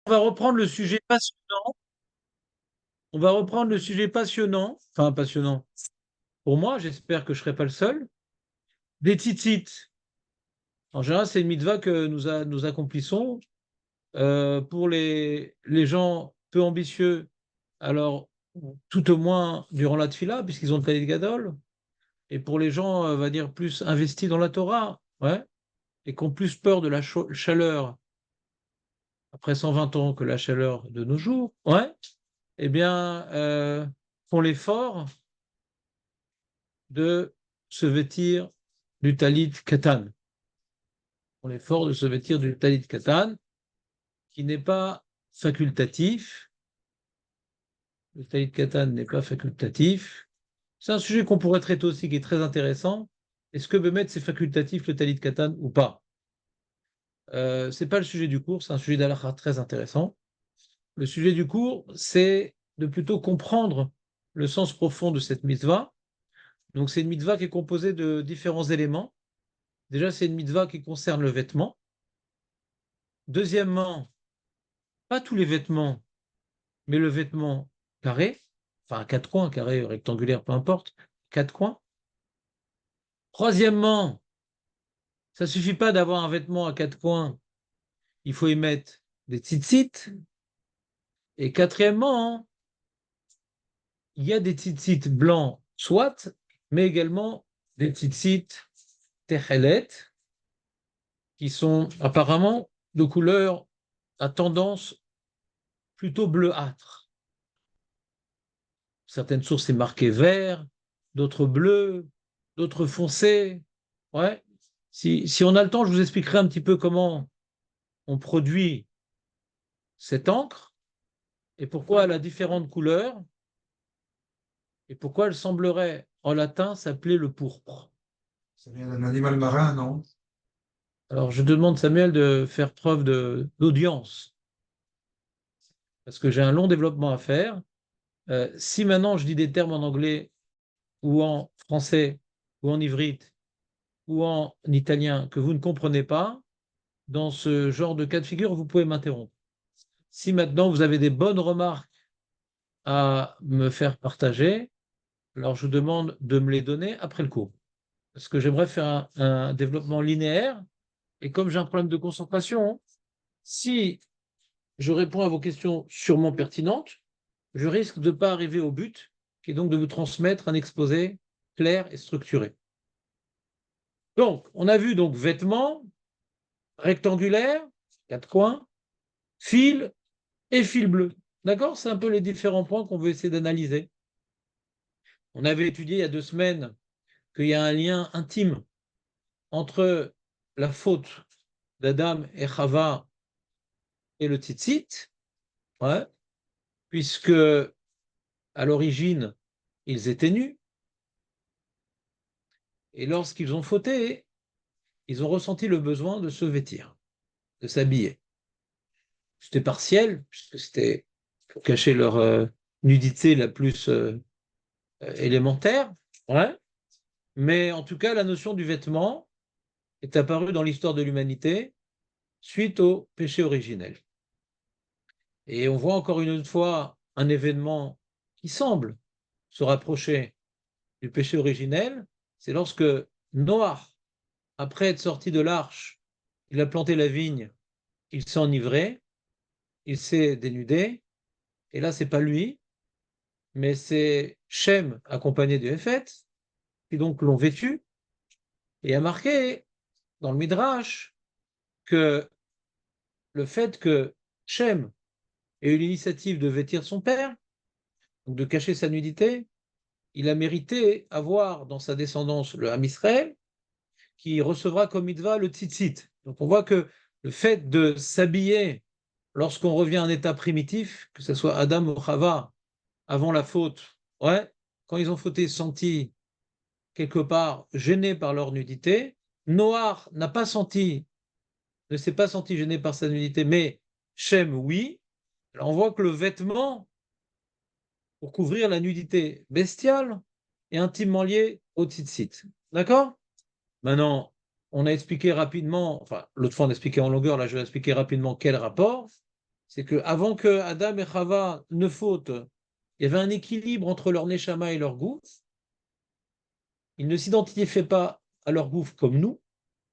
va reprendre le sujet passionnant. On va reprendre le sujet passionnant, enfin passionnant. Pour moi, j'espère que je ne serai pas le seul. Des tzitzit. En général, c'est une mitzvah que nous accomplissons. Pour les gens peu ambitieux, alors tout au moins durant la tfila, puisqu'ils ont le talit gadol. Et pour les gens, on va dire, plus investis dans la Torah, ouais, et qui ont plus peur de la chaleur après 120 ans que la chaleur de nos jours, ouais, eh bien, font l'effort de se vêtir du talit katan. Font l'effort de se vêtir du talit katan, qui n'est pas facultatif. Le talit katan n'est pas facultatif. C'est un sujet qu'on pourrait traiter aussi, qui est très intéressant. Est-ce que Bémet, c'est facultatif le talit katan ou pas? Ce n'est pas le sujet du cours, c'est un sujet d'halakha très intéressant. Le sujet du cours, c'est de plutôt comprendre le sens profond de cette mitzvah. Donc, c'est une mitzvah qui est composée de différents éléments. Déjà, c'est une mitzvah qui concerne le vêtement. Deuxièmement, pas tous les vêtements, mais le vêtement carré, enfin à quatre coins, carré, rectangulaire, peu importe, quatre coins. Troisièmement, ça ne suffit pas d'avoir un vêtement à quatre coins, il faut y mettre des tzitzit. Et quatrièmement, il y a des tzitzit blancs, soit, mais également des tzitzit techelet, qui sont apparemment de couleur à tendance plutôt bleuâtre. Certaines sources, c'est marqué vert, d'autres bleu, d'autres foncé. Ouais. Si on a le temps, je vous expliquerai un petit peu comment on produit cette encre et pourquoi elle a différentes couleurs et pourquoi elle semblerait en latin s'appeler le pourpre. Ça vient d'un animal marin, non? Alors je demande Samuel de faire preuve d'audience parce que j'ai un long développement à faire. Si maintenant je dis des termes en anglais ou en français ou en ivrite ou en italien que vous ne comprenez pas, dans ce genre de cas de figure, vous pouvez m'interrompre. Si maintenant vous avez des bonnes remarques à me faire partager, alors je vous demande de me les donner après le cours. Parce que j'aimerais faire un développement linéaire. Et comme j'ai un problème de concentration, si je réponds à vos questions sûrement pertinentes, je risque de ne pas arriver au but, qui est donc de vous transmettre un exposé clair et structuré. Donc, on a vu donc vêtements rectangulaires, quatre coins, fil et fil bleu. D'accord? C'est un peu les différents points qu'on veut essayer d'analyser. On avait étudié il y a 2 semaines qu'il y a un lien intime entre la faute d'Adam et Chava et le tzitzit, ouais, puisque à l'origine, ils étaient nus, et lorsqu'ils ont fauté, ils ont ressenti le besoin de se vêtir, de s'habiller. C'était partiel, puisque c'était pour cacher leur nudité la plus élémentaire, ouais. Mais en tout cas, la notion du vêtement est apparue dans l'histoire de l'humanité suite au péché originel. Et on voit encore une fois un événement qui semble se rapprocher du péché originel, c'est lorsque Noah, après être sorti de l'arche, il a planté la vigne, il s'est enivré, il s'est dénudé, et là, c'est pas lui, mais c'est Shem accompagné de Héphet, qui donc l'ont vêtu, et a marqué dans le Midrash que le fait que Shem ait eu l'initiative de vêtir son père, donc de cacher sa nudité, il a mérité avoir dans sa descendance le Ham Israël, qui recevra comme mitzvah le tzitzit. Donc on voit que le fait de s'habiller lorsqu'on revient à un état primitif, que ce soit Adam ou Chava, avant la faute, ouais, quand ils ont fauté, senti quelque part gênés par leur nudité. Noah n'a pas senti, ne s'est pas senti gêné par sa nudité, mais Shem, oui. Alors on voit que le vêtement, pour couvrir la nudité bestiale, est intimement lié au tzitzit. D'accord? Maintenant, on a expliqué rapidement, enfin, l'autre fois on a expliqué en longueur, là je vais expliquer rapidement quel rapport. c'est qu'avant que Adam et Chava ne fautent, il y avait un équilibre entre leur neshama et leur gouffre. Ils ne s'identifiaient pas à leur gouffre comme nous.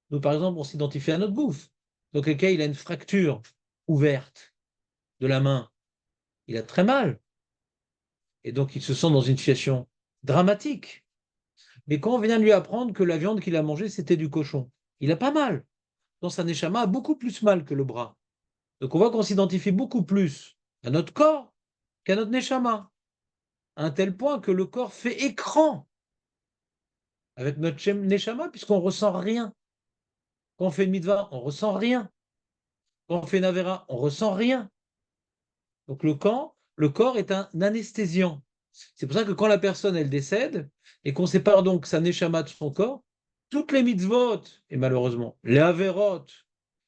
Nous, par exemple, on s'identifie à notre gouffre. Donc, quelqu'un, il a une fracture ouverte de la main. Il a très mal. Et donc, il se sent dans une situation dramatique. Mais quand on vient de lui apprendre que la viande qu'il a mangée, c'était du cochon, il a pas mal. Dans sa neshama, a beaucoup plus mal que le bras. Donc, on voit qu'on s'identifie beaucoup plus à notre corps qu'à notre neshama. À un tel point que le corps fait écran avec notre neshama, puisqu'on ne ressent rien. Quand on fait une mitzvah, on ne ressent rien. Quand on fait une avera, on ne ressent rien. Donc le corps est un anesthésiant. C'est pour ça que quand la personne, elle décède, et qu'on sépare donc sa neshama de son corps, toutes les mitzvot, et malheureusement, les averot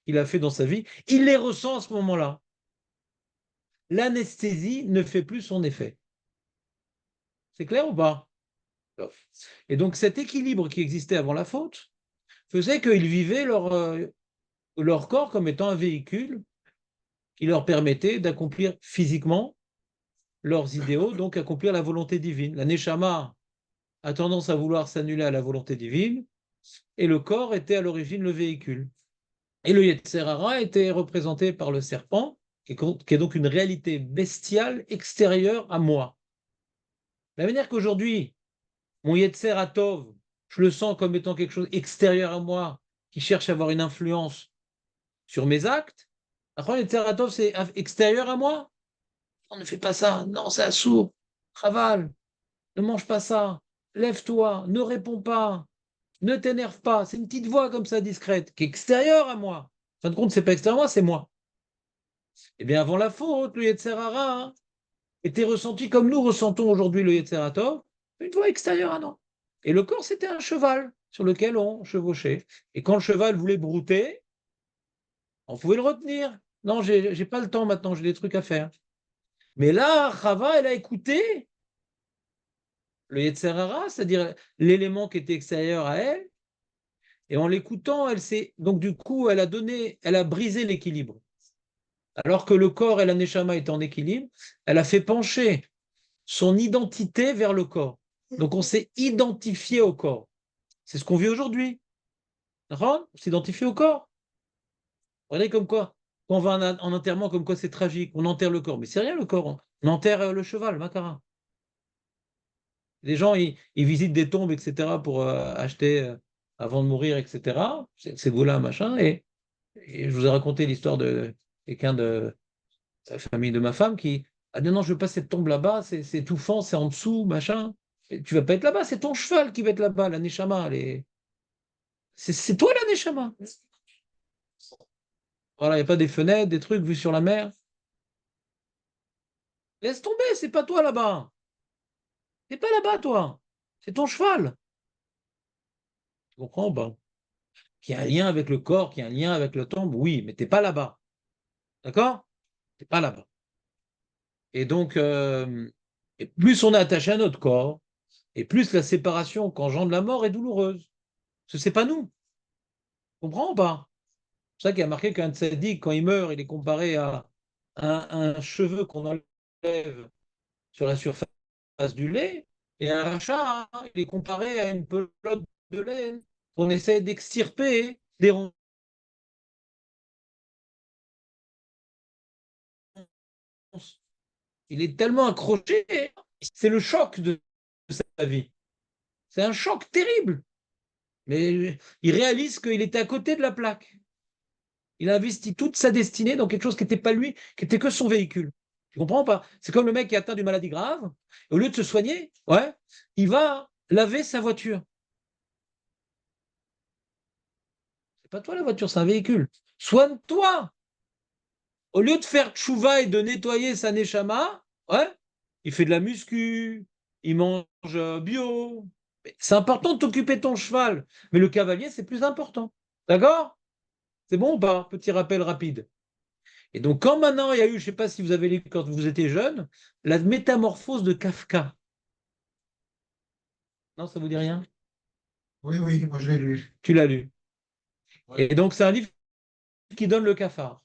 qu'il a fait dans sa vie, il les ressent à ce moment-là. L'anesthésie ne fait plus son effet. C'est clair ou pas? Et donc cet équilibre qui existait avant la faute faisait qu'ils vivaient leur corps comme étant un véhicule qui leur permettait d'accomplir physiquement leurs idéaux, donc accomplir la volonté divine. La neshama a tendance à vouloir s'annuler à la volonté divine, et le corps était à l'origine le véhicule. Et le Yetzer Hara était représenté par le serpent, qui est donc une réalité bestiale extérieure à moi. De la manière qu'aujourd'hui, mon Yetzer Hatov, je le sens comme étant quelque chose extérieur à moi, qui cherche à avoir une influence sur mes actes. Après, le Yetzer Hatov, c'est extérieur à moi. On ne fait pas ça. Non, c'est assourd. Travaille. Ne mange pas ça. Lève-toi. Ne réponds pas. Ne t'énerve pas. C'est une petite voix comme ça discrète qui est extérieure à moi. En fin de compte, c'est pas extérieur à moi, c'est moi. Eh bien, avant la faute, le Yetzer Hara était ressenti comme nous ressentons aujourd'hui le Yetzer Hatov, une voix extérieure à nous. Et le corps, c'était un cheval sur lequel on chevauchait. Et quand le cheval voulait brouter, on pouvait le retenir. Non, j'ai pas le temps maintenant, j'ai des trucs à faire. Mais là, Chava, elle a écouté le Yetzer Hara, c'est-à-dire l'élément qui était extérieur à elle, et en l'écoutant, elle s'est donc du coup, elle a brisé l'équilibre. Alors que le corps et la neshama étaient en équilibre, elle a fait pencher son identité vers le corps. Donc on s'est identifié au corps. C'est ce qu'on vit aujourd'hui. On s'identifie au corps. Regardez comme quoi, quand on va en enterrement, comme quoi c'est tragique, on enterre le corps. Mais c'est rien le corps. On enterre le cheval, le macarin. Les gens, ils visitent des tombes, etc., pour acheter avant de mourir, etc. C'est vous là, machin. Et je vous ai raconté l'histoire de quelqu'un de la famille de ma femme qui a dit non, je veux pas cette tombe là-bas, c'est étouffant, c'est en dessous, machin. Et tu vas pas être là-bas, c'est ton cheval qui va être là-bas, la Neshama. C'est toi la Neshama. Voilà, il n'y a pas des fenêtres, des trucs vus sur la mer. Laisse tomber, c'est pas toi là-bas. T'es pas là-bas, toi. C'est ton cheval. Tu comprends? Bon. Qu'il y a un lien avec le corps, qu'il y a un lien avec la tombe, oui, mais t'es pas là-bas. D'accord? T'es pas là-bas. Et donc, et plus on est attaché à notre corps, et plus la séparation qu'engendre la mort est douloureuse. Parce que c'est pas nous. Tu comprends ou pas? C'est ça qui a marqué qu'un tzaddik, quand il meurt, il est comparé à un cheveu qu'on enlève sur la surface du lait, et un rachat, hein, il est comparé à une pelote de laine qu'on essaie d'extirper des ronces. Il est tellement accroché, c'est le choc de sa vie. C'est un choc terrible. Mais il réalise qu'il était à côté de la plaque. Il a investi toute sa destinée dans quelque chose qui n'était pas lui, qui était que son véhicule. Tu comprends pas? C'est comme le mec qui est atteint d'une maladie grave. Au lieu de se soigner, ouais, il va laver sa voiture. C'est pas toi la voiture, c'est un véhicule. Soigne-toi. Au lieu de faire tchouva et de nettoyer sa neshama, ouais, il fait de la muscu, il mange bio. C'est important de t'occuper de ton cheval, mais le cavalier, c'est plus important. D'accord? C'est bon ou pas? Petit rappel rapide. Et donc, quand maintenant il y a eu, je ne sais pas si vous avez lu quand vous étiez jeune, la métamorphose de Kafka. Non, ça vous dit rien? Oui, oui, moi je l'ai lu. Tu l'as lu. Ouais. Et donc, c'est un livre qui donne le cafard.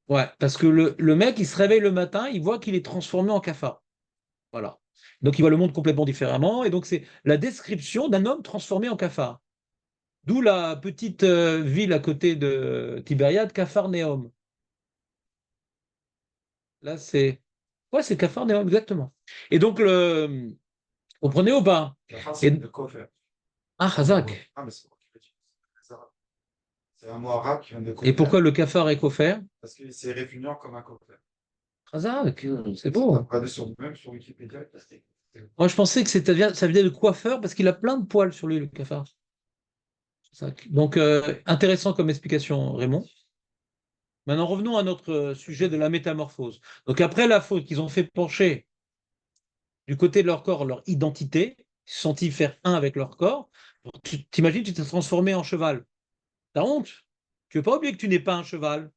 Ouais, parce que le mec, il se réveille le matin, il voit qu'il est transformé en cafard. Voilà. Donc il voit le monde complètement différemment, et donc c'est la description d'un homme transformé en cafard. D'où la petite ville à côté de Tibériade, Capharnaüm. Là, c'est. Ouais, c'est Capharnaüm, exactement. Et donc, vous comprenez ou pas? La fin, c'est Et... le coffre. Ah, Hazak. Ah, mais c'est moi qui l'ai dit. C'est un mot arabe qui vient de Et coffre, pourquoi le cafard est coffert? parce que c'est répugnant comme un coffre. Hazak, c'est beau. Regardez même sur Wikipédia, c'est Moi, je pensais que ça venait de coiffeur parce qu'il a plein de poils sur lui, le cafard. Hazak. Donc, intéressant comme explication, Raymond. Maintenant, revenons à notre sujet de la métamorphose. Donc, après la faute qu'ils ont fait pencher du côté de leur corps, leur identité, ils se sentis faire un avec leur corps. Tu t'imagines, tu t'es transformé en cheval. T'as honte. Tu veux pas oublier que tu n'es pas un cheval.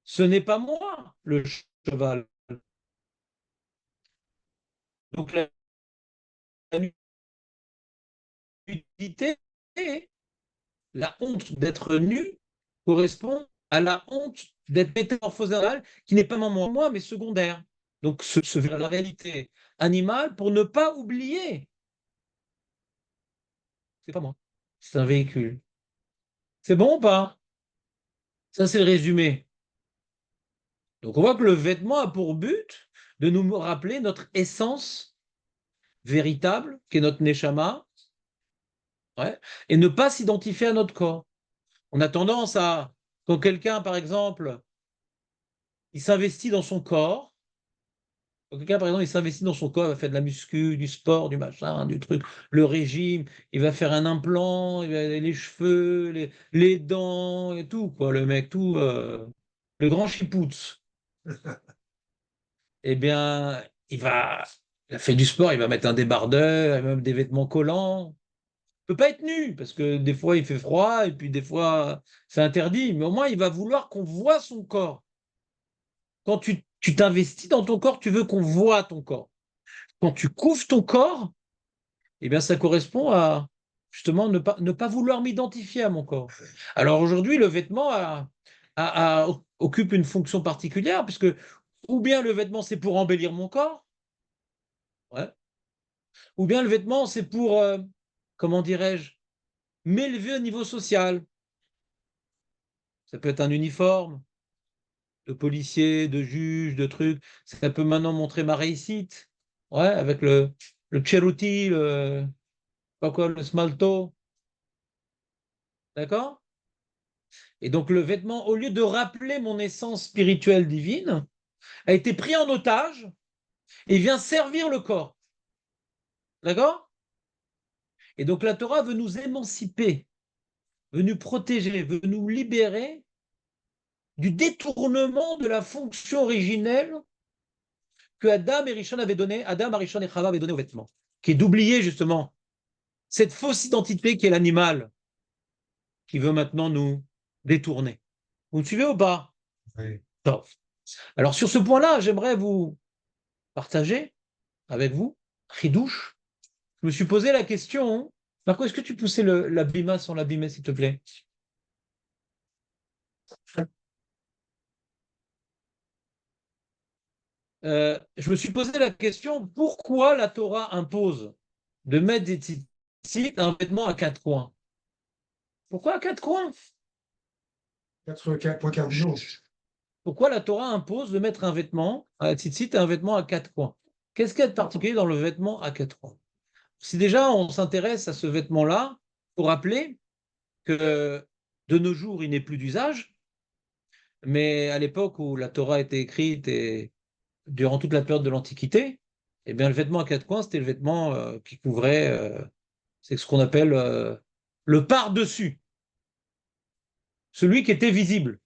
Ce n'est pas moi, le cheval. Donc, la nudité, la honte d'être nu correspond à la honte d'être métamorphosé en animal, qui n'est pas moi, mais secondaire. Donc, la réalité animale pour ne pas oublier. C'est pas moi. C'est un véhicule. C'est bon ou pas? Ça, c'est le résumé. Donc, on voit que le vêtement a pour but de nous rappeler notre essence véritable, qui est notre neshama, ouais, et ne pas s'identifier à notre corps. On a tendance à, quand quelqu'un, par exemple, il s'investit dans son corps, quand quelqu'un, par exemple, il s'investit dans son corps, il va faire de la muscu, du sport, du machin, du truc, le régime, il va faire un implant, il va, les cheveux, les dents, et tout, quoi, le mec, tout, le grand chipouts. Eh bien, il a fait du sport, il va mettre un débardeur, même des vêtements collants. Il peut pas être nu, parce que des fois il fait froid, et puis des fois c'est interdit, mais au moins il va vouloir qu'on voit son corps. Quand tu t'investis dans ton corps, tu veux qu'on voit ton corps. Quand tu couvres ton corps, eh bien ça correspond à justement ne pas vouloir m'identifier à mon corps. Alors aujourd'hui, le vêtement occupe une fonction particulière, puisque ou bien le vêtement c'est pour embellir mon corps, ouais, ou bien le vêtement c'est pour, comment dirais-je, m'élever au niveau social. Ça peut être un uniforme, de policier, de juge, de trucs. Ça peut maintenant montrer ma réussite. Ouais, avec le Cheruti, pas quoi, le smalto. D'accord? Et donc le vêtement, au lieu de rappeler mon essence spirituelle divine, a été pris en otage et vient servir le corps. D'accord? Et donc la Torah veut nous émanciper, veut nous protéger, veut nous libérer du détournement de la fonction originelle que Adam, Arishon et Chava avaient donné aux vêtements, qui est d'oublier justement cette fausse identité qui est l'animal, qui veut maintenant nous détourner. Vous me suivez ou pas? oui. Non. Alors sur ce point-là, j'aimerais vous partager avec vous, Ridouche. Je me suis posé la question, Marco, est-ce que tu poussais la bima sans l'abîmer, s'il te plaît? Je me suis posé la question, pourquoi la Torah impose de mettre des tzitzit, un vêtement à quatre coins? Pourquoi à quatre coins? 4 cardinaux. Pourquoi la Torah impose de mettre un vêtement, à tzitzit, un vêtement à quatre coins? Qu'est-ce qu'il y a de particulier dans le vêtement à quatre coins? Si déjà on s'intéresse à ce vêtement-là, pour rappeler que de nos jours, il n'est plus d'usage, mais à l'époque où la Torah a été écrite et durant toute la période de l'Antiquité, eh bien, le vêtement à quatre coins, c'était le vêtement qui couvrait, c'est ce qu'on appelle le par-dessus, celui qui était visible.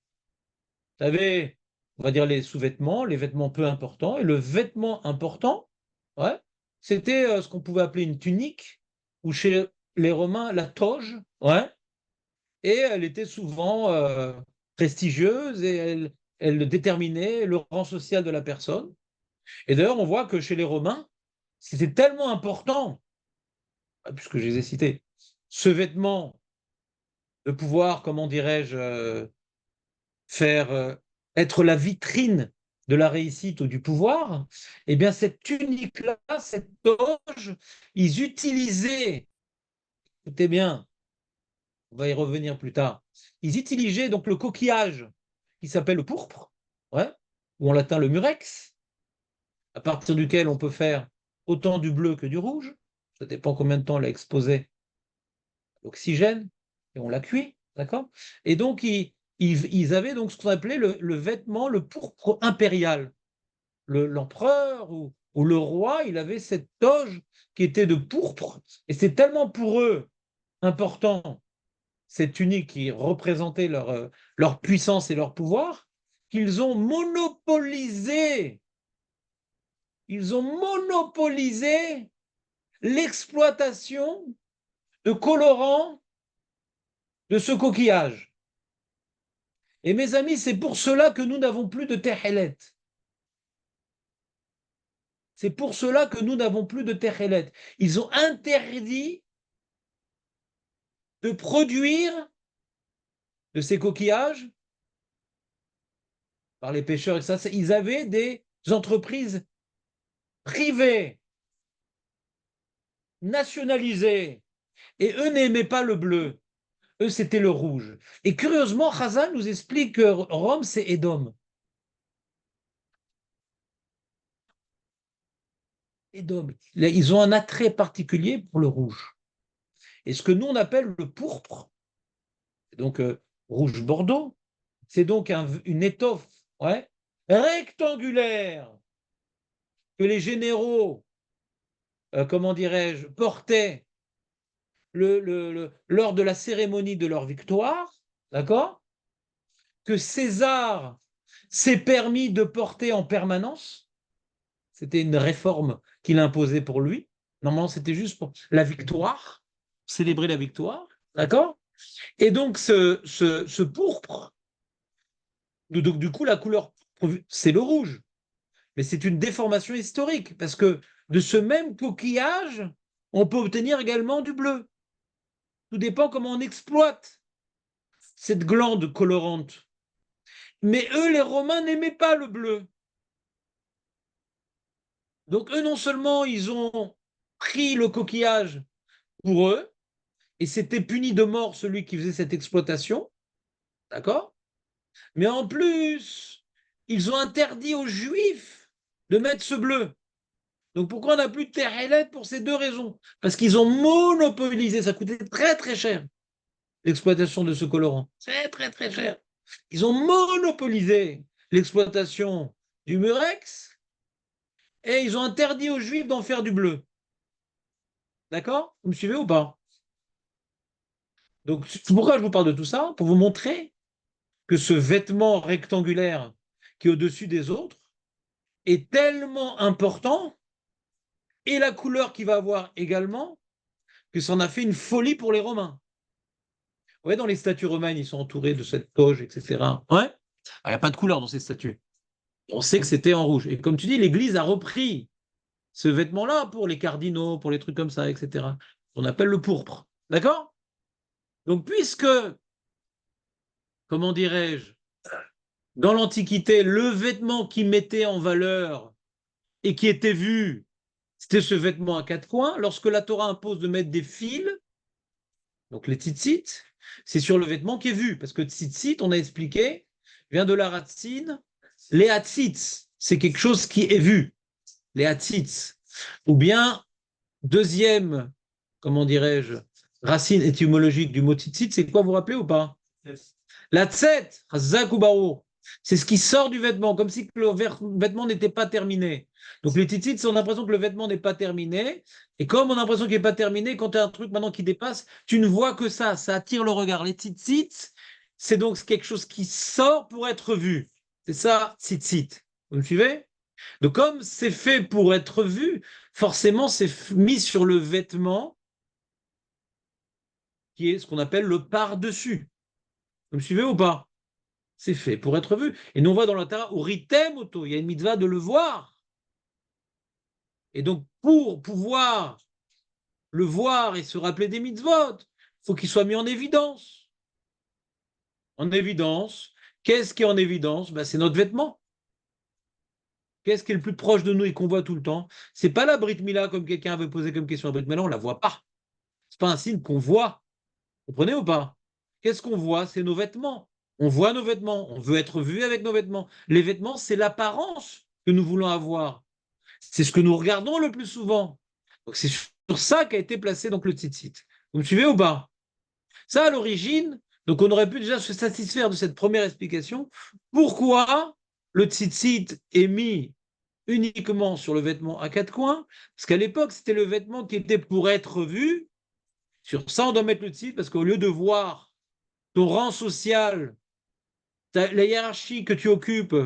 Tu avais, on va dire, les sous-vêtements, les vêtements peu importants, et le vêtement important, ouais, c'était ce qu'on pouvait appeler une tunique, ou chez les Romains, la toge, ouais, et elle était souvent prestigieuse et elle déterminait le rang social de la personne. Et d'ailleurs, on voit que chez les Romains, c'était tellement important, puisque je les ai cités, ce vêtement de pouvoir, comment dirais-je, faire être la vitrine de la réussite ou du pouvoir, eh bien cette tunique-là, cette toge, ils utilisaient, écoutez bien, on va y revenir plus tard, ils utilisaient donc le coquillage qui s'appelle le pourpre, ouais, ou en latin le murex, à partir duquel on peut faire autant du bleu que du rouge, ça dépend combien de temps on l'a exposé à l'oxygène, et on l'a cuit, d'accord. Et donc ils avaient donc ce qu'on appelait le vêtement, le pourpre impérial. L'empereur ou le roi, il avait cette toge qui était de pourpre, et c'est tellement pour eux important, cette tunique qui représentait leur puissance et leur pouvoir, qu'ils ont monopolisé, ils ont monopolisé l'exploitation de colorants de ce coquillage. Et mes amis, c'est pour cela que nous n'avons plus de terrelet. C'est pour cela que nous n'avons plus de terrelet. Ils ont interdit de produire de ces coquillages par les pêcheurs et ça. Ils avaient des entreprises privées, nationalisées, et eux n'aimaient pas le bleu. Eux, c'était le rouge. Et curieusement, Chazal nous explique que Rome, c'est Édom. Édom. Ils ont un attrait particulier pour le rouge. Et ce que nous, on appelle le pourpre, donc rouge bordeaux, c'est donc une étoffe, ouais, rectangulaire que les généraux, comment dirais-je, portaient lors de la cérémonie de leur victoire, d'accord, que César s'est permis de porter en permanence. C'était une réforme qu'il imposait pour lui. Normalement, c'était juste pour la victoire, célébrer la victoire, d'accord. Et donc, ce pourpre, donc du coup, la couleur pourpre, c'est le rouge. Mais c'est une déformation historique, parce que de ce même coquillage, on peut obtenir également du bleu. Tout dépend comment on exploite cette glande colorante. Mais eux, les Romains, n'aimaient pas le bleu. Donc eux, non seulement ils ont pris le coquillage pour eux, et c'était puni de mort celui qui faisait cette exploitation, d'accord? Mais en plus, ils ont interdit aux Juifs de mettre ce bleu. Donc pourquoi on n'a plus de terre et pour ces deux raisons? Parce qu'ils ont monopolisé, ça coûtait très très cher, l'exploitation de ce colorant. Très très très cher. Ils ont monopolisé l'exploitation du murex et ils ont interdit aux Juifs d'en faire du bleu. D'accord? Vous me suivez ou pas? Donc, c'est pourquoi je vous parle de tout ça? Pour vous montrer que ce vêtement rectangulaire qui est au-dessus des autres est tellement important, et la couleur qu'il va avoir également, que ça en a fait une folie pour les Romains. Ouais, dans les statues romaines, ils sont entourés de cette toge, etc. Ouais. Il n'y a pas de couleur dans ces statues. On sait que c'était en rouge. Et comme tu dis, l'Église a repris ce vêtement-là pour les cardinaux, pour les trucs comme ça, etc. On appelle le pourpre. D'accord? Donc, puisque, comment dirais-je, dans l'Antiquité, le vêtement qui mettait en valeur et qui était vu, c'était ce vêtement à quatre coins. Lorsque la Torah impose de mettre des fils, donc les tzitzit, c'est sur le vêtement qui est vu. Parce que tzitzit, on a expliqué, vient de la racine. Les hatzitz, c'est quelque chose qui est vu. Les hatzitz. Ou bien, deuxième, comment dirais-je, racine étymologique du mot tzitzit, c'est quoi, vous vous rappelez ou pas? La tzet, chazak ou barou, c'est ce qui sort du vêtement, comme si le vêtement n'était pas terminé. Donc les tzitzit, on a l'impression que le vêtement n'est pas terminé. Et comme on a l'impression qu'il n'est pas terminé, quand tu as un truc maintenant qui dépasse, tu ne vois que ça attire le regard. Les tzitzit, c'est donc quelque chose qui sort pour être vu. C'est ça, tzitzit. Vous me suivez? Donc comme c'est fait pour être vu, forcément c'est mis sur le vêtement qui est ce qu'on appelle le par-dessus. Vous me suivez ou pas? C'est fait pour être vu. Et nous, on voit dans la Torah, Uritem auto, il y a une mitzvah de le voir. Et donc, pour pouvoir le voir et se rappeler des mitzvot, il faut qu'il soit mis en évidence. En évidence, Qu'est-ce qui est en évidence? Ben, c'est notre vêtement. Qu'est-ce qui est le plus proche de nous et qu'on voit tout le temps? C'est pas la Brit Mila comme quelqu'un avait posé comme question. La Brit Mila, on la voit pas. C'est pas un signe qu'on voit. Vous comprenez ou pas? Qu'est-ce qu'on voit? C'est nos vêtements. On voit nos vêtements. On veut être vu avec nos vêtements. Les vêtements, c'est l'apparence que nous voulons avoir. C'est ce que nous regardons le plus souvent. Donc c'est sur ça qu'a été placé donc le tzitzit. Vous me suivez ou pas? Ça, à l'origine, donc on aurait pu déjà se satisfaire de cette première explication. Pourquoi le tzitzit est mis uniquement sur le vêtement à quatre coins? Parce qu'à l'époque, c'était le vêtement qui était pour être vu. Sur ça, on doit mettre le tzitzit parce qu'au lieu de voir ton rang social, la hiérarchie que tu occupes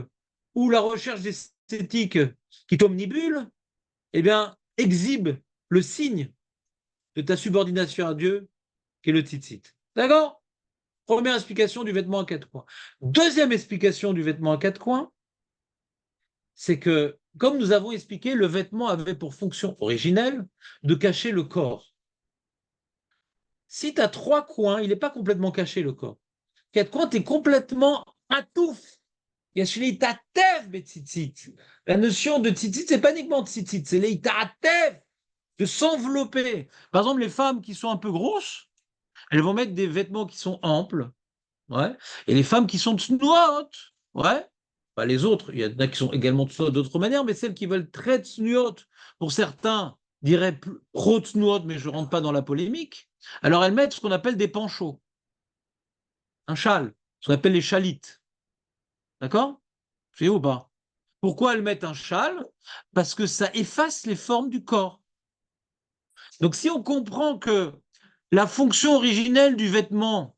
ou la recherche esthétique qui t'omnibule, eh bien, exhibe le signe de ta subordination à Dieu, qui est le tzitzit. D'accord? Première explication du vêtement à quatre coins. Deuxième explication du vêtement à quatre coins, c'est que, comme nous avons expliqué, le vêtement avait pour fonction originelle de cacher le corps. Si tu as trois coins, il n'est pas complètement caché le corps. Quatre coins, tu es complètement atouf. La notion de tzitzit, c'est pas uniquement tzitzit, c'est leitatev, de s'envelopper. Par exemple, les femmes qui sont un peu grosses, elles vont mettre des vêtements qui sont amples, ouais. Et les femmes qui sont tsnuot, ouais. Bah, les autres, il y en a qui sont également tsnuot d'autres manières, mais celles qui veulent très tsnuot, pour certains, diraient pro tsnuot, mais je ne rentre pas dans la polémique. Alors elles mettent ce qu'on appelle des panchos, un châle, ce qu'on appelle les chalites. D'accord? C'est ou pas? Pourquoi elles mettent un châle? Parce que ça efface les formes du corps. Donc si on comprend que la fonction originelle du vêtement,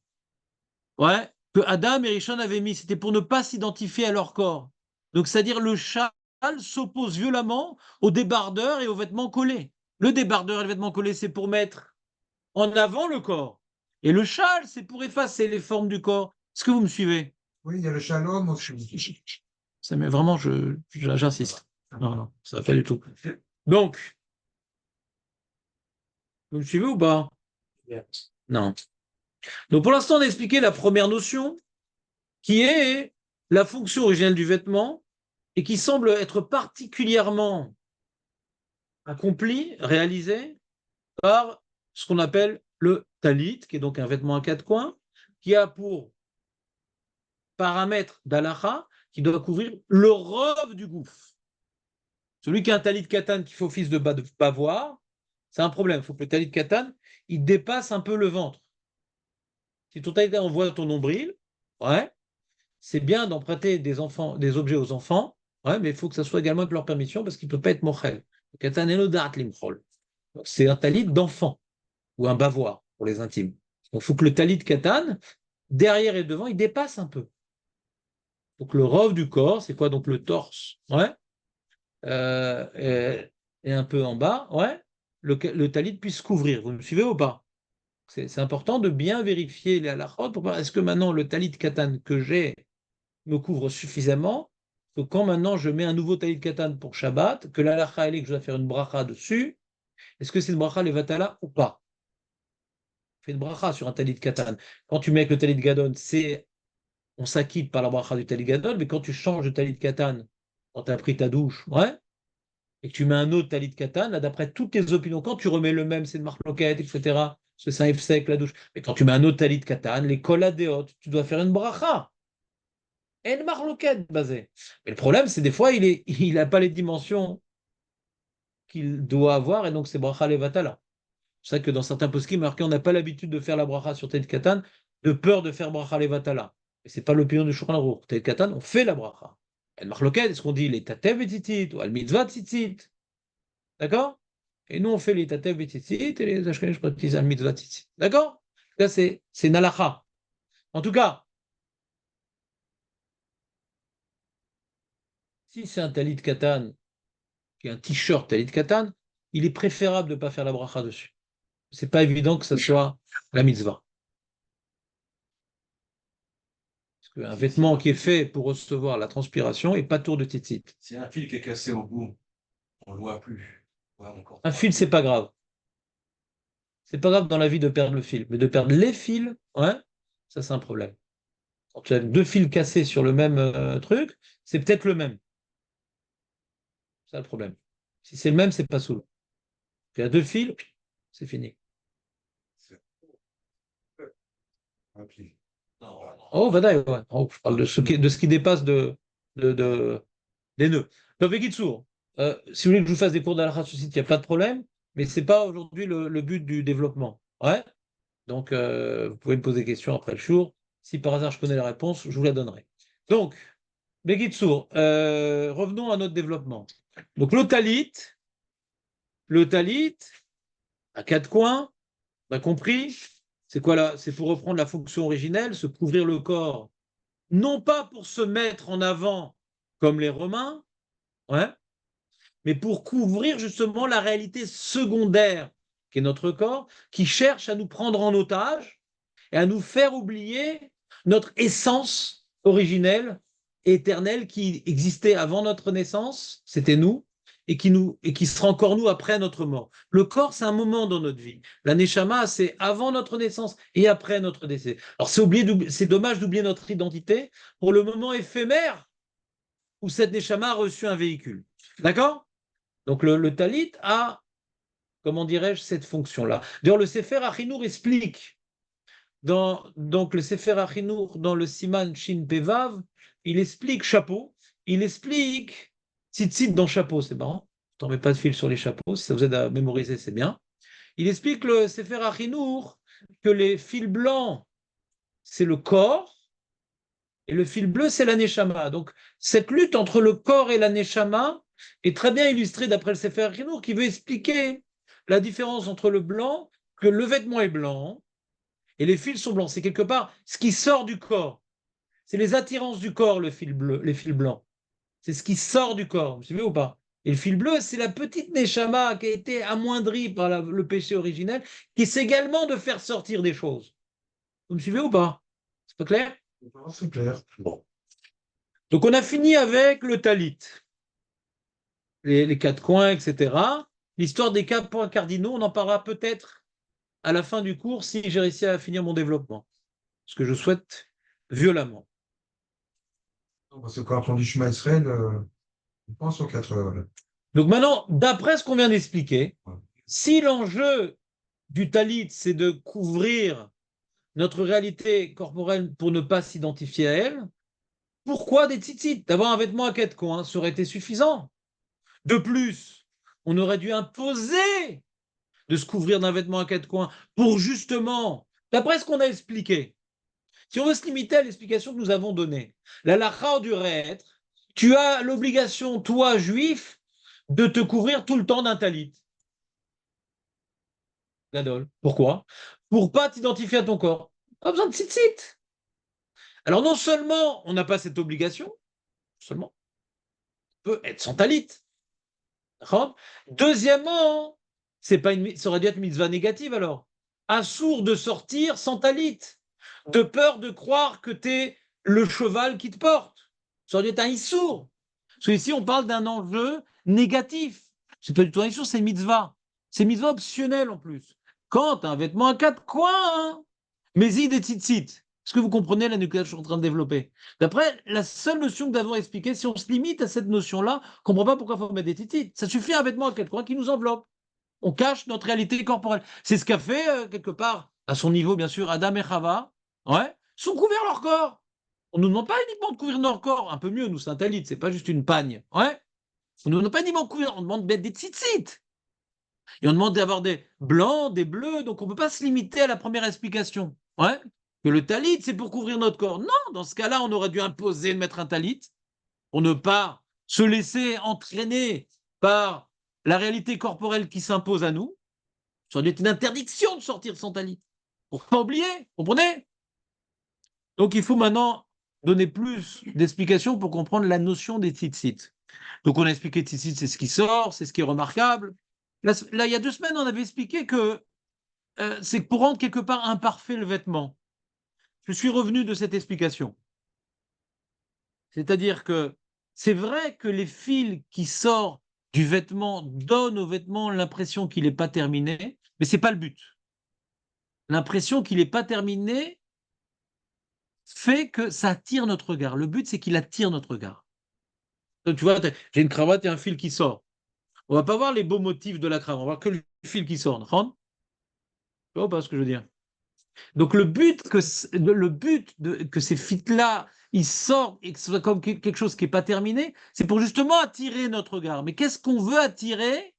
ouais, que Adam et Rishon avaient mis, c'était pour ne pas s'identifier à leur corps. Donc c'est-à-dire le châle s'oppose violemment aux débardeurs et aux vêtements collés. Le débardeur et le vêtement collé, c'est pour mettre en avant le corps. Et le châle, c'est pour effacer les formes du corps. Est-ce que vous me suivez? Oui, il y a le shalom aussi. Ça, mais vraiment, j'insiste. Non, non, ça va pas du tout. Donc, vous me suivez ou pas? Non. Donc, pour l'instant, on a expliqué la première notion, qui est la fonction originelle du vêtement et qui semble être particulièrement accomplie, réalisée par ce qu'on appelle le talit, qui est donc un vêtement à quatre coins, qui a pour paramètre d'alaha qui doit couvrir le robe du gouffre. Celui qui a un talit katan qui fait office de bavoir, c'est un problème. Il faut que le talit katan, il dépasse un peu le ventre. Si ton talit envoie ton nombril, ouais, c'est bien d'emprunter des objets aux enfants, ouais, mais il faut que ça soit également avec leur permission parce qu'il ne peut pas être mochel. Le katan enodat limchol. C'est un talit d'enfant ou un bavoir pour les intimes. Donc il faut que le talit katan, derrière et devant, il dépasse un peu. Donc le robe du corps, c'est quoi? Donc le torse, ouais, et un peu en bas, ouais, le talit puisse couvrir. Vous me suivez ou pas? C'est important de bien vérifier les halakhot pour voir est-ce que maintenant le talit katan que j'ai me couvre suffisamment que quand maintenant je mets un nouveau talit katan pour Shabbat, que l'halakha elle est que je dois faire une bracha dessus, est-ce que c'est une bracha levatala ou pas? Fais une bracha sur un talit katan. Quand tu mets avec le talit gadol, on s'acquitte par la bracha du talit gadol, mais quand tu changes de talit katan, quand tu as pris ta douche, ouais, et que tu mets un autre talit katan, là, d'après toutes tes opinions, quand tu remets le même, c'est de marloquette, etc., parce que c'est un sec, la douche. Mais quand tu mets un autre talit katan, les koladéot, tu dois faire une bracha. Et une marloquette basée. Mais le problème, c'est des fois, il n'a pas les dimensions qu'il doit avoir, et donc c'est bracha levatala. C'est ça que dans certains poskim, marqué, on n'a pas l'habitude de faire la bracha sur talit katan, de peur de faire bracha levatala. Et c'est pas l'opinion du Shulchan Aruch. Talit katan, on fait la bracha. Et le marloquette, est-ce qu'on dit les tatev et titit, ou al mitzvah titit? D'accord? Et nous, on fait les tatev et tzitzit, et les ashkenazim pratiquent la mitzvah tzitzit. D'accord? Là, c'est nalacha. En tout cas, si c'est un talit katan, qui est un t-shirt talit katan, il est préférable de ne pas faire la bracha dessus. C'est pas évident que ce soit la mitzvah. Parce qu'un vêtement qui est fait pour recevoir la transpiration n'est pas tour de tzitzit. C'est un fil qui est cassé au bout, on ne le voit plus. Ouais, encore Un pas. fil, c'est pas grave. C'est pas grave dans la vie de perdre le fil. Mais de perdre les fils, ouais, ça c'est un problème. Quand tu as deux fils cassés sur le même truc, c'est peut-être le même. C'est ça le problème. Si c'est le même, c'est pas soul. Tu as deux fils, c'est fini. Ok. Oh, Vadaï, ouais. Oh, je parle de ce qui dépasse de, des nœuds. Donc, Bekitsour, si vous voulez que je vous fasse des cours d'Al-Kha sur site, il n'y a pas de problème, mais ce n'est pas aujourd'hui le but du développement. Ouais? Donc, vous pouvez me poser des questions après le jour. Si par hasard je connais la réponse, je vous la donnerai. Donc, Bekitsour, revenons à notre développement. Donc, le talit, à quatre coins, on a compris, c'est quoi là? C'est pour reprendre la fonction originelle, se couvrir le corps, non pas pour se mettre en avant comme les Romains, ouais, mais pour couvrir justement la réalité secondaire qui est notre corps, qui cherche à nous prendre en otage et à nous faire oublier notre essence originelle, éternelle, qui existait avant notre naissance, c'était nous, et qui sera encore nous après notre mort. Le corps, c'est un moment dans notre vie. La neshama, c'est avant notre naissance et après notre décès. Alors c'est dommage d'oublier notre identité pour le moment éphémère où cette neshama a reçu un véhicule. D'accord? Donc le talit a, comment dirais-je, cette fonction-là. D'ailleurs, le Sefer Achinour explique, donc le Sefer Achinour, dans le Siman Shin Pevav, il explique chapeau, il explique tzitzit dans chapeau, c'est marrant, je t'en mets pas de fil sur les chapeaux, si ça vous aide à mémoriser, c'est bien. Il explique le Sefer Achinour que les fils blancs, c'est le corps, et le fil bleu, c'est la neshama. Donc, cette lutte entre le corps et la neshama est très bien illustrée d'après le Sefer Achinour, qui veut expliquer la différence entre le blanc, que le vêtement est blanc et les fils sont blancs. C'est quelque part ce qui sort du corps. C'est les attirances du corps, le fil bleu, les fils blancs. C'est ce qui sort du corps. Vous suivez ou pas? Et le fil bleu, c'est la petite neshama qui a été amoindrie par le péché originel, qui c'est également de faire sortir des choses. Vous me suivez ou pas? C'est pas clair? C'est clair. Bon. Donc on a fini avec le talit, les quatre coins, etc. L'histoire des quatre points cardinaux, on en parlera peut-être à la fin du cours si j'ai réussi à finir mon développement, ce que je souhaite violemment. Parce que quand on dit chemin Israël, on pense aux 4 heures. Là. Donc maintenant, d'après ce qu'on vient d'expliquer, Ouais. si l'enjeu du talit, c'est de couvrir notre réalité corporelle pour ne pas s'identifier à elle, pourquoi des tzitzit? D'avoir un vêtement à quatre coins, ça aurait été suffisant. De plus, on aurait dû imposer de se couvrir d'un vêtement à quatre coins pour justement, d'après ce qu'on a expliqué, si on veut se limiter à l'explication que nous avons donnée, la lacha du être, tu as l'obligation, toi, juif, de te couvrir tout le temps d'un talit. Gadol. Pourquoi? Pour pas t'identifier à ton corps. Pas besoin de tzitzit. Alors non seulement on n'a pas cette obligation, seulement on peut être sans talit. D'accord. Deuxièmement, ça aurait dû être une mitzvah négative alors. Assour de sortir sans talit, de peur de croire que tu es le cheval qui te porte. Ça aurait dû être un issour. Parce qu'ici, on parle d'un enjeu négatif. C'est pas du tout un issour, c'est une mitzvah. C'est une mitzvah optionnelle en plus. Quand tu as un vêtement à quatre coins, hein, mais il des tzitzit. Est-ce que vous comprenez la nucléaire que je suis en train de développer? D'après la seule notion que nous avons expliquée, si on se limite à cette notion-là, on ne comprend pas pourquoi il faut mettre des tzitzit. Ça suffit un vêtement à quatre coins qui nous enveloppe. On cache notre réalité corporelle. C'est ce qu'a fait, quelque part, à son niveau, bien sûr, Adam et Chava. Ouais, ils sont couverts leur corps. On ne nous demande pas uniquement de couvrir leur corps. Un peu mieux, nous, c'est un talit, c'est pas juste une pagne. Ouais. On ne nous demande pas uniquement de couvrir, on demande de mettre des tzitzit. Et on demande d'avoir des blancs, des bleus, donc on ne peut pas se limiter à la première explication. Ouais. Que le talit, c'est pour couvrir notre corps. Non, dans ce cas-là, on aurait dû imposer de mettre un talit pour ne pas se laisser entraîner par la réalité corporelle qui s'impose à nous. Ça aurait été une interdiction de sortir sans talit. Pour ne pas oublier, vous comprenez? Donc il faut maintenant donner plus d'explications pour comprendre la notion des tzitzit. Donc on a expliqué tzitzit, c'est ce qui sort, c'est ce qui est remarquable. Là, il y a 2 semaines, on avait expliqué que c'est pour rendre quelque part imparfait le vêtement. Je suis revenu de cette explication. C'est-à-dire que c'est vrai que les fils qui sortent du vêtement donnent au vêtement l'impression qu'il n'est pas terminé, mais ce n'est pas le but. L'impression qu'il n'est pas terminé, fait que ça attire notre regard. Le but, c'est qu'il attire notre regard. Donc, tu vois, j'ai une cravate et un fil qui sort. On va pas voir les beaux motifs de la cravate, on va voir que le fil qui sort. Tu vois pas ce que je veux dire? Donc que ces fils-là, ils sortent et que ce soit comme quelque chose qui n'est pas terminé, c'est pour justement attirer notre regard. Mais qu'est-ce qu'on veut attirer?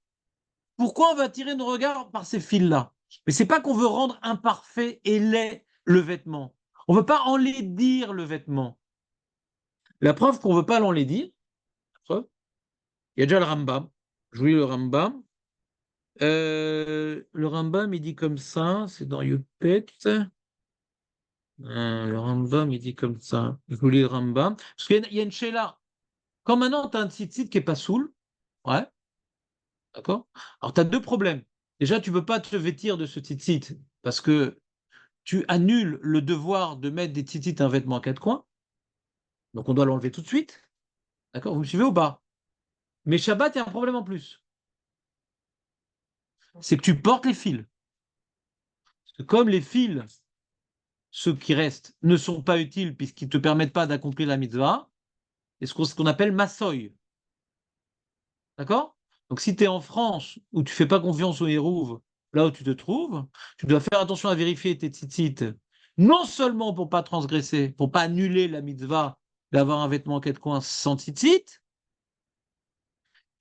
Pourquoi on veut attirer nos regards par ces fils-là? Mais c'est pas qu'on veut rendre imparfait et laid le vêtement. On veut pas enlaidir le vêtement. La preuve qu'on veut pas l'enlaidir, il y a déjà le Rambam. Je vous lis le Rambam. Le Rambam, il dit comme ça, c'est dans Yudpet. Le Rambam, il dit comme ça. Je vous lis le Rambam. Parce qu'il y a une Sheila. Quand maintenant tu as un tzitzit qui n'est pas saoul, ouais, d'accord? Alors tu as deux problèmes. Déjà, tu ne peux pas te vêtir de ce tzitzit parce que tu annules le devoir de mettre des tzitzit un vêtement à quatre coins. Donc on doit l'enlever tout de suite. D'accord? Vous me suivez ou pas? Mais Shabbat, il y a un problème en plus. C'est que tu portes les fils. Parce que comme les fils, ceux qui restent, ne sont pas utiles puisqu'ils ne te permettent pas d'accomplir la mitzvah, c'est ce qu'on appelle massoy. D'accord? Donc si tu es en France où tu fais pas confiance aux hérouves, là où tu te trouves, tu dois faire attention à vérifier tes tzitzit, non seulement pour pas transgresser, pour pas annuler la mitzvah d'avoir un vêtement en quatre coins sans tzitzit,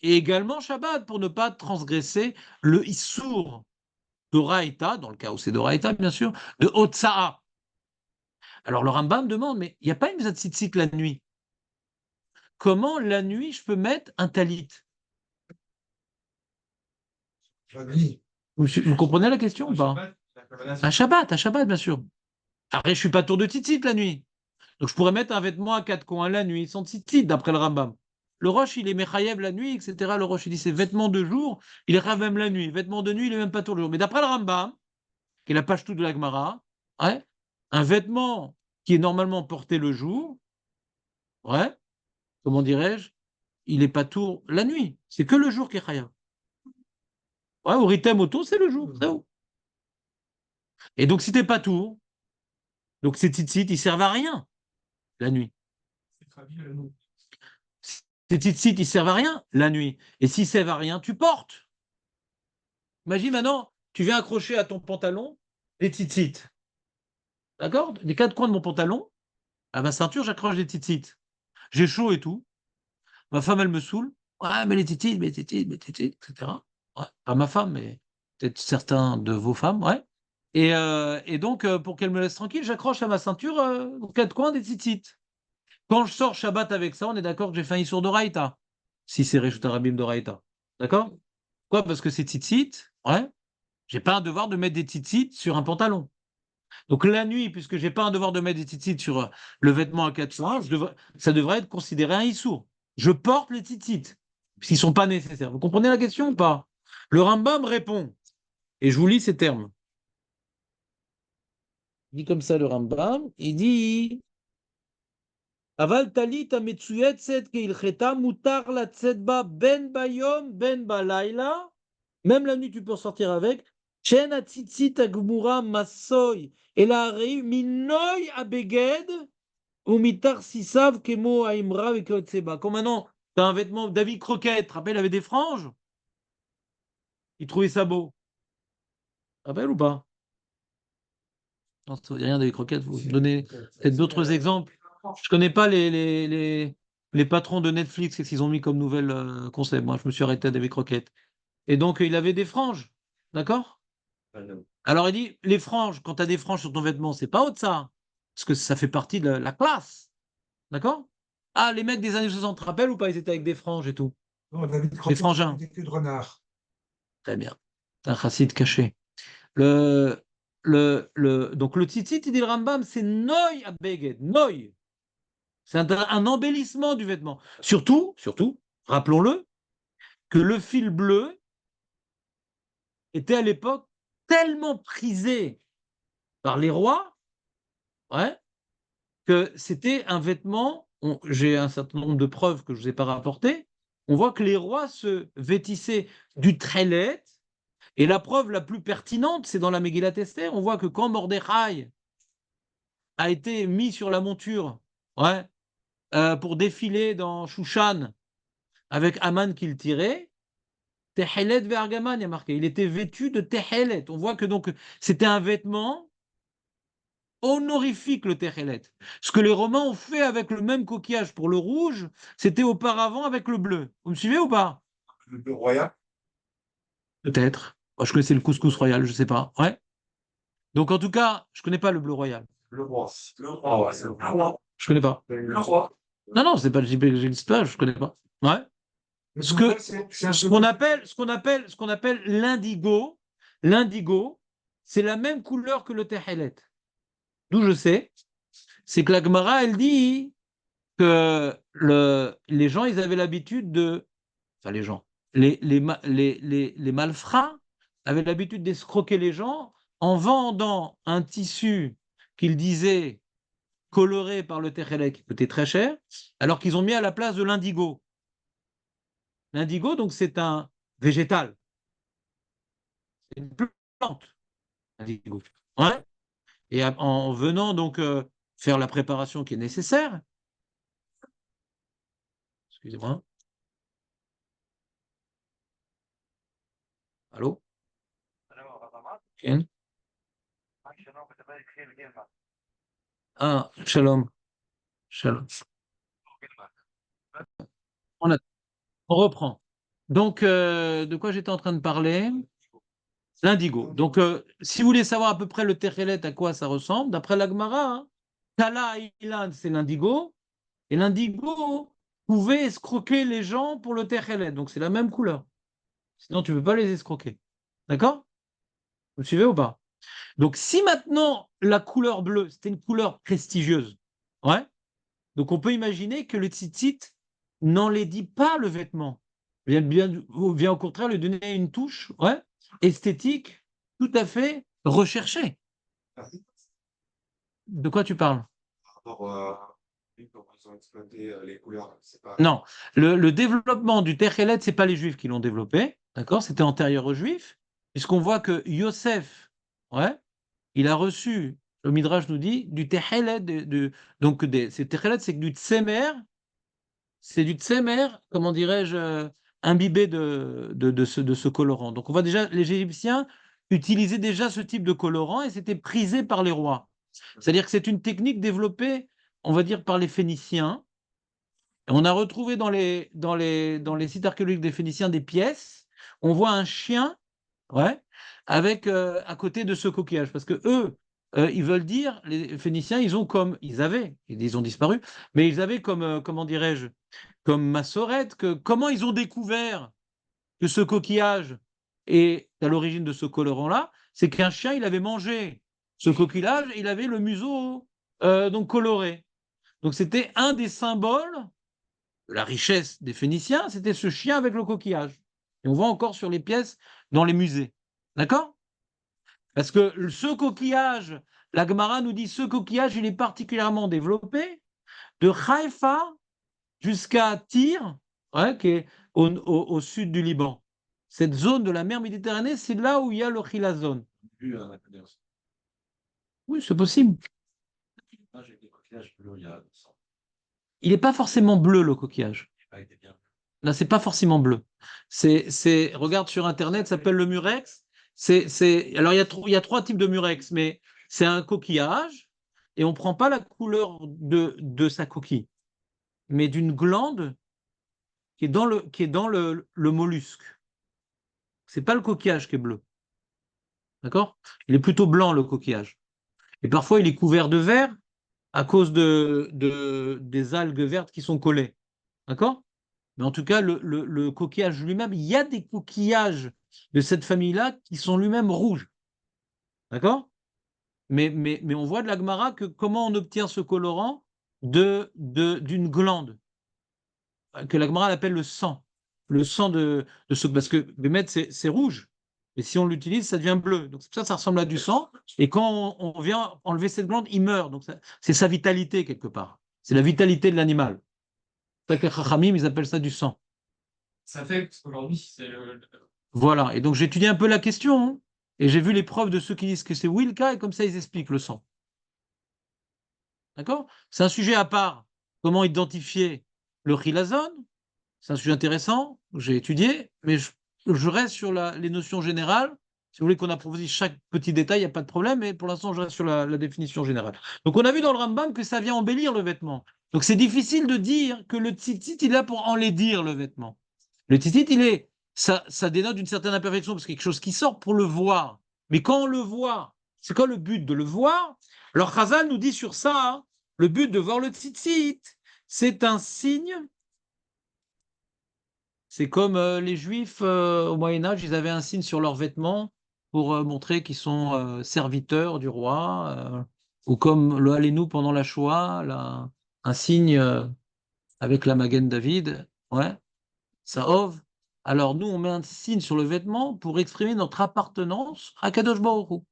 et également Shabbat pour ne pas transgresser le issour d'Oraïta, dans le cas où c'est d'Oraïta bien sûr, de Otsa'a. Alors le Rambam demande, mais il n'y a pas une mitzvah de tzitzit la nuit. Comment la nuit je peux mettre un talit? La nuit. Vous comprenez la question ou pas? Un Shabbat, bien sûr. Après, je suis pas tour de tzitzit la nuit. Donc, je pourrais mettre un vêtement à quatre coins la nuit, sans tzitzit, d'après le Rambam. Le Roche, il est Mechayev la nuit, etc. Le Roche, il dit c'est vêtements de jour, il est Rav même la nuit. Vêtements de nuit, il est même pas tour le jour. Mais d'après le Rambam, qui est la page tout de la Gemara, ouais, un vêtement qui est normalement porté le jour, ouais, comment dirais-je, il est pas tour la nuit. C'est que le jour qui est Chayav. Ouais, au Ritem auto, c'est le jour. C'est où. Et donc, si t'es pas tour, donc ces tzitzit, ils servent à rien la nuit. Ces tzitzit, ils servent à rien la nuit. Et s'ils servent à rien, tu portes. Imagine maintenant, tu viens accrocher à ton pantalon des tzitzit. D'accord? Les quatre coins de mon pantalon, à ma ceinture, j'accroche des tzitzit. J'ai chaud et tout. Ma femme, elle me saoule. Ouais, mais les tzitzit, etc. Ouais, pas ma femme, mais peut-être certains de vos femmes, ouais. Et donc, pour qu'elle me laisse tranquille, j'accroche à ma ceinture aux quatre coins des tzitzit. Quand je sors Shabbat avec ça, on est d'accord que j'ai fait un Issour d'Oraïta. Si c'est Reshut Arabim d'Oraïta. D'accord? Pourquoi? Parce que c'est tzitzit, ouais. J'ai pas un devoir de mettre des tzitzit sur un pantalon. Donc la nuit, puisque j'ai pas un devoir de mettre des tzitzit sur le vêtement à quatre coins, ça devrait être considéré un Issour. Je porte les tzitzit, puisqu'ils sont pas nécessaires. Vous comprenez la question ou pas? Le Rambam répond, et je vous lis ces termes. Il dit comme ça le Rambam, il dit Aval talit ametsuyetzet keilcheta mutar latzet ba ben bayom ben balayla. Même la nuit, tu peux sortir avec. Chen atzitzit agmura masoy. Et la rei minoy abeged ou mitar sisav kemo aimra avec Comme maintenant, tu as un vêtement, David Croquette, rappelle, il avait des franges. Il trouvait ça beau. Rappelle ou pas? Non, ça ne veut rien, David Croquette. Vous donnez peut-être d'autres exemples. Je connais pas les patrons de Netflix, qu'est-ce qu'ils ont mis comme nouvel concept. Moi, je me suis arrêté à David Croquette. Et donc, il avait des franges. D'accord? Alors, il dit, les franges, quand tu as des franges sur ton vêtement, c'est pas haut de ça. Parce que ça fait partie de la classe. D'accord? Ah, les mecs des années 60, te rappelles ou pas? Ils étaient avec des franges et tout. Non, David Les Croquette, frangins. il était de renard. Très bien. C'est un chassid caché. Donc, le tzitzit, il dit le Rambam, c'est noy à beged. Noy. C'est un embellissement du vêtement. Surtout, rappelons-le, que le fil bleu était à l'époque tellement prisé par les rois, ouais, que c'était un vêtement. J'ai un certain nombre de preuves que je ne vous ai pas rapportées. On voit que les rois se vêtissaient du trelet. Et la preuve la plus pertinente, c'est dans la Megillat Esther. On voit que quand Mordechai a été mis sur la monture, ouais, pour défiler dans Shushan avec Aman qui le tirait, Tehelet Vergaman, il y a marqué. Il était vêtu de Tehelet. On voit que donc c'était un vêtement honorifique, le Tehelet. Ce que les Romains ont fait avec le même coquillage pour le rouge, c'était auparavant avec le bleu. Vous me suivez ou pas? Le bleu royal. Peut-être. Moi, je connaissais le couscous royal, je ne sais pas. Ouais. Donc en tout cas, je ne connais pas le bleu royal. Le roi. Le roi, ouais, c'est le roi. Je ne connais pas. Le roi. Non, non, c'est pas le JP que j'existe pas, je ne connais pas. Ouais. Le Ce que, bleu, c'est un ce qu'on appelle l'indigo, c'est la même couleur que le Tehelet. D'où je sais, c'est que la Gemara, elle dit que les gens, ils avaient l'habitude de, enfin les gens, les malfrats avaient l'habitude d'escroquer les gens en vendant un tissu qu'ils disaient coloré par le Tehelet qui coûtait très cher, alors qu'ils ont mis à la place de l'indigo. L'indigo, donc, c'est un végétal, c'est une plante, l'indigo. Ouais. Et en venant donc faire la préparation qui est nécessaire, excusez-moi, allô? Ken. Ah, shalom, shalom. On, a- on reprend. Donc, de quoi j'étais en train de parler? L'indigo. Donc, si vous voulez savoir à peu près le Techelet, à quoi ça ressemble, d'après la Gemara, hein, Kala Ilan, c'est l'indigo, et l'indigo pouvait escroquer les gens pour le Techelet. Donc, c'est la même couleur. Sinon, tu ne peux pas les escroquer. D'accord? Vous me suivez ou pas? Donc, si maintenant la couleur bleue, c'était une couleur prestigieuse, ouais, donc on peut imaginer que le tzitzit n'enlaidit pas le vêtement, vient au contraire lui donner une touche, ouais, esthétique tout à fait recherchée. De quoi tu parles? par rapport à comment ils ont exploité les couleurs. C'est pas. Non, le développement du Techelet, ce n'est pas les Juifs qui l'ont développé, d'accord? C'était antérieur aux Juifs, puisqu'on voit que Yosef, ouais, il a reçu, le Midrash nous dit, du Techelet, donc c'est Techelet, c'est du Tsemer, c'est du Tsemer, comment dirais-je, imbibé de ce colorant. Donc on voit déjà, les Égyptiens utilisaient déjà ce type de colorant et c'était prisé par les rois. C'est-à-dire que c'est une technique développée, on va dire, par les Phéniciens. Et on a retrouvé dans les sites archéologiques des Phéniciens des pièces. On voit un chien, ouais, avec à côté de ce coquillage. Parce que eux, ils veulent dire, les Phéniciens, ils ont disparu, mais ils avaient comme, comment dirais-je, comme Massorette, comment ils ont découvert que ce coquillage est à l'origine de ce colorant-là, c'est qu'un chien, il avait mangé ce coquillage et il avait le museau donc coloré. Donc c'était un des symboles de la richesse des Phéniciens, c'était ce chien avec le coquillage. Et on voit encore sur les pièces dans les musées. D'accord? Parce que ce coquillage, la Gemara nous dit, ce coquillage, il est particulièrement développé de Haïfa jusqu'à Tyr, ouais, qui est au sud du Liban. Cette zone de la mer Méditerranée, c'est là où il y a le chilazone. Oui, c'est possible. Il n'est pas forcément bleu, le coquillage. Là, c'est pas forcément bleu. Regarde sur Internet, ça s'appelle le murex. Alors, il y a trois types de murex, mais c'est un coquillage et on ne prend pas la couleur de sa coquille, mais d'une glande qui est dans le mollusque. C'est pas le coquillage qui est bleu. D'accord? Il est plutôt blanc, le coquillage. Et parfois, il est couvert de vert à cause des algues vertes qui sont collées. D'accord? Mais en tout cas, le coquillage lui-même, il y a des coquillages de cette famille-là qui sont lui-même rouges. D'accord? Mais on voit de la Gemara que comment on obtient ce colorant d'une glande, que la Gemara appelle le sang. Le sang de ce. Parce que Bémet, c'est rouge. Et si on l'utilise, ça devient bleu. Donc c'est pour ça que ça ressemble à du sang. Et quand on vient enlever cette glande, il meurt. Donc c'est sa vitalité quelque part. C'est la vitalité de l'animal. C'est pour ça que les Chachamim, ils appellent ça du sang. Ça fait, parce qu'aujourd'hui, Voilà. Et donc j'ai étudié un peu la question, hein, et j'ai vu les preuves de ceux qui disent que c'est Wilka, et comme ça ils expliquent le sang. D'accord? C'est un sujet à part. Comment identifier le chilazon? C'est un sujet intéressant, que j'ai étudié, mais je reste sur les notions générales. Si vous voulez qu'on approfondisse chaque petit détail, il n'y a pas de problème, mais pour l'instant, je reste sur la définition générale. Donc, on a vu dans le Rambam que ça vient embellir le vêtement. Donc, c'est difficile de dire que le tzitzit, il est là pour enlaidir le vêtement. Le tzitzit, ça dénote une certaine imperfection, parce que c'est quelque chose qui sort pour le voir. Mais quand on le voit, c'est quoi le but de le voir? Alors, Chazal nous dit sur ça, hein, le but de voir le tzitzit, c'est un signe. C'est comme les Juifs au Moyen Âge, ils avaient un signe sur leurs vêtements pour montrer qu'ils sont serviteurs du roi, ou comme le Hallénou pendant la Shoah, un signe avec la Magen David, ouais, ça ove. Alors nous, on met un signe sur le vêtement pour exprimer notre appartenance à Kadosh Baruch Hu.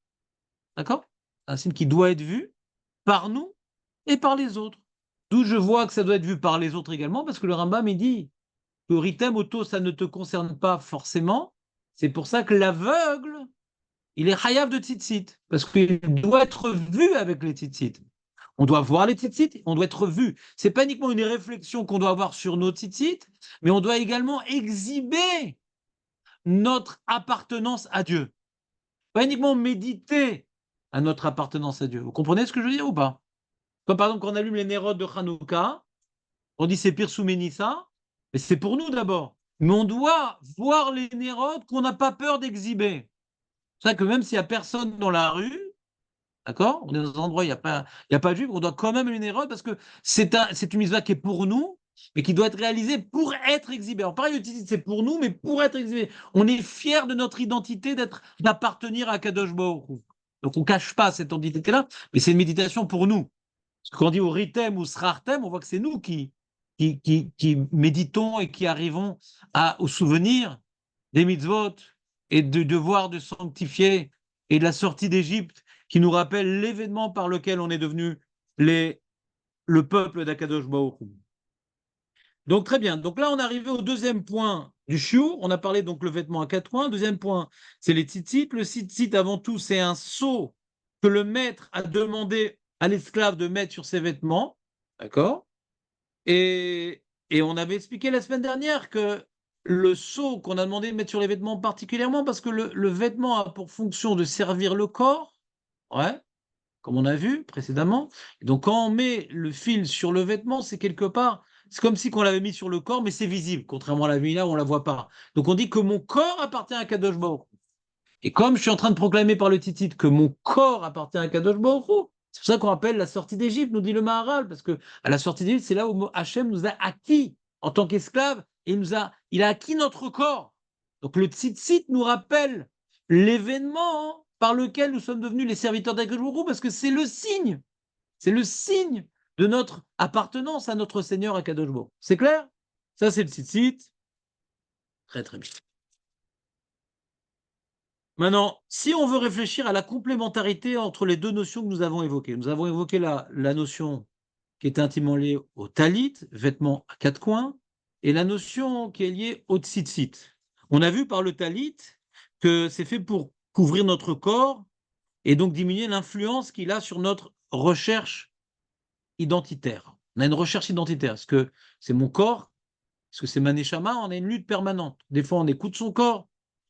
D'accord? Un signe qui doit être vu par nous et par les autres. D'où je vois que ça doit être vu par les autres également, parce que le Rambam, il dit que Ritem auto, ça ne te concerne pas forcément. C'est pour ça que l'aveugle, il est chayav de tzitzit, parce qu'il doit être vu avec les tzitzit. On doit voir les tzitzit, on doit être vu. C'est pas uniquement une réflexion qu'on doit avoir sur nos tzitzit, mais on doit également exhiber notre appartenance à Dieu. Pas uniquement méditer à notre appartenance à Dieu. Vous comprenez ce que je veux dire ou pas? Comme par exemple, quand on allume les nérodes de Hanouka, on dit c'est Pirsou Ménissa, mais c'est pour nous d'abord. Mais on doit voir les nérodes qu'on n'a pas peur d'exhiber. C'est vrai que même s'il n'y a personne dans la rue, d'accord, on est dans un endroit où il y a pas de juifs, on doit quand même les nérodes parce que c'est une mitzvah qui est pour nous, mais qui doit être réalisée pour être exhibée. Alors pareil, le titre, c'est pour nous, mais pour être exhibé. On est fiers de notre identité d'appartenir à Kadosh Baruch Hu. Donc on ne cache pas cette identité-là, mais c'est une méditation pour nous. Parce que quand on dit au ritem ou srartem, on voit que c'est nous qui méditons et qui arrivons au souvenir des mitzvot et du devoir de sanctifier et de la sortie d'Égypte qui nous rappelle l'événement par lequel on est devenu le peuple d'Akadosh Baruch Hu. Donc très bien. Donc là, on est arrivé au deuxième point du shiur. On a parlé donc le vêtement à 4 points. Deuxième point, c'est les tzitzit. Le tzitzit, avant tout, c'est un sceau que le maître a demandé à l'esclave de mettre sur ses vêtements. D'accord? Et, et on avait expliqué la semaine dernière que le sceau qu'on a demandé de mettre sur les vêtements particulièrement parce que le vêtement a pour fonction de servir le corps, ouais, comme on a vu précédemment. Donc quand on met le fil sur le vêtement, c'est quelque part, c'est comme si on l'avait mis sur le corps, mais c'est visible, contrairement à la là où on ne la voit pas. Donc on dit que mon corps appartient à Kadosh Baruch Hu. Et comme je suis en train de proclamer par le titit que mon corps appartient à Kadosh Baruch Hu, c'est pour ça qu'on appelle la sortie d'Égypte, nous dit le Maharal, parce que à la sortie d'Égypte, c'est là où Hachem nous a acquis en tant qu'esclaves, et il a acquis notre corps. Donc le tzitzit nous rappelle l'événement par lequel nous sommes devenus les serviteurs d'Akadosh Baruch Hu, parce que c'est le signe de notre appartenance à notre Seigneur Akadosh Baruch Hu. C'est clair? Ça, c'est le tzitzit. Très, très bien. Maintenant, si on veut réfléchir à la complémentarité entre les deux notions que nous avons évoqué la notion qui est intimement liée au talit, vêtement à 4 coins, et la notion qui est liée au tzitzit. On a vu par le talit que c'est fait pour couvrir notre corps et donc diminuer l'influence qu'il a sur notre recherche identitaire. On a une recherche identitaire. Est-ce que c'est mon corps? Est-ce que c'est ma neshama? On a une lutte permanente. Des fois, on écoute son corps.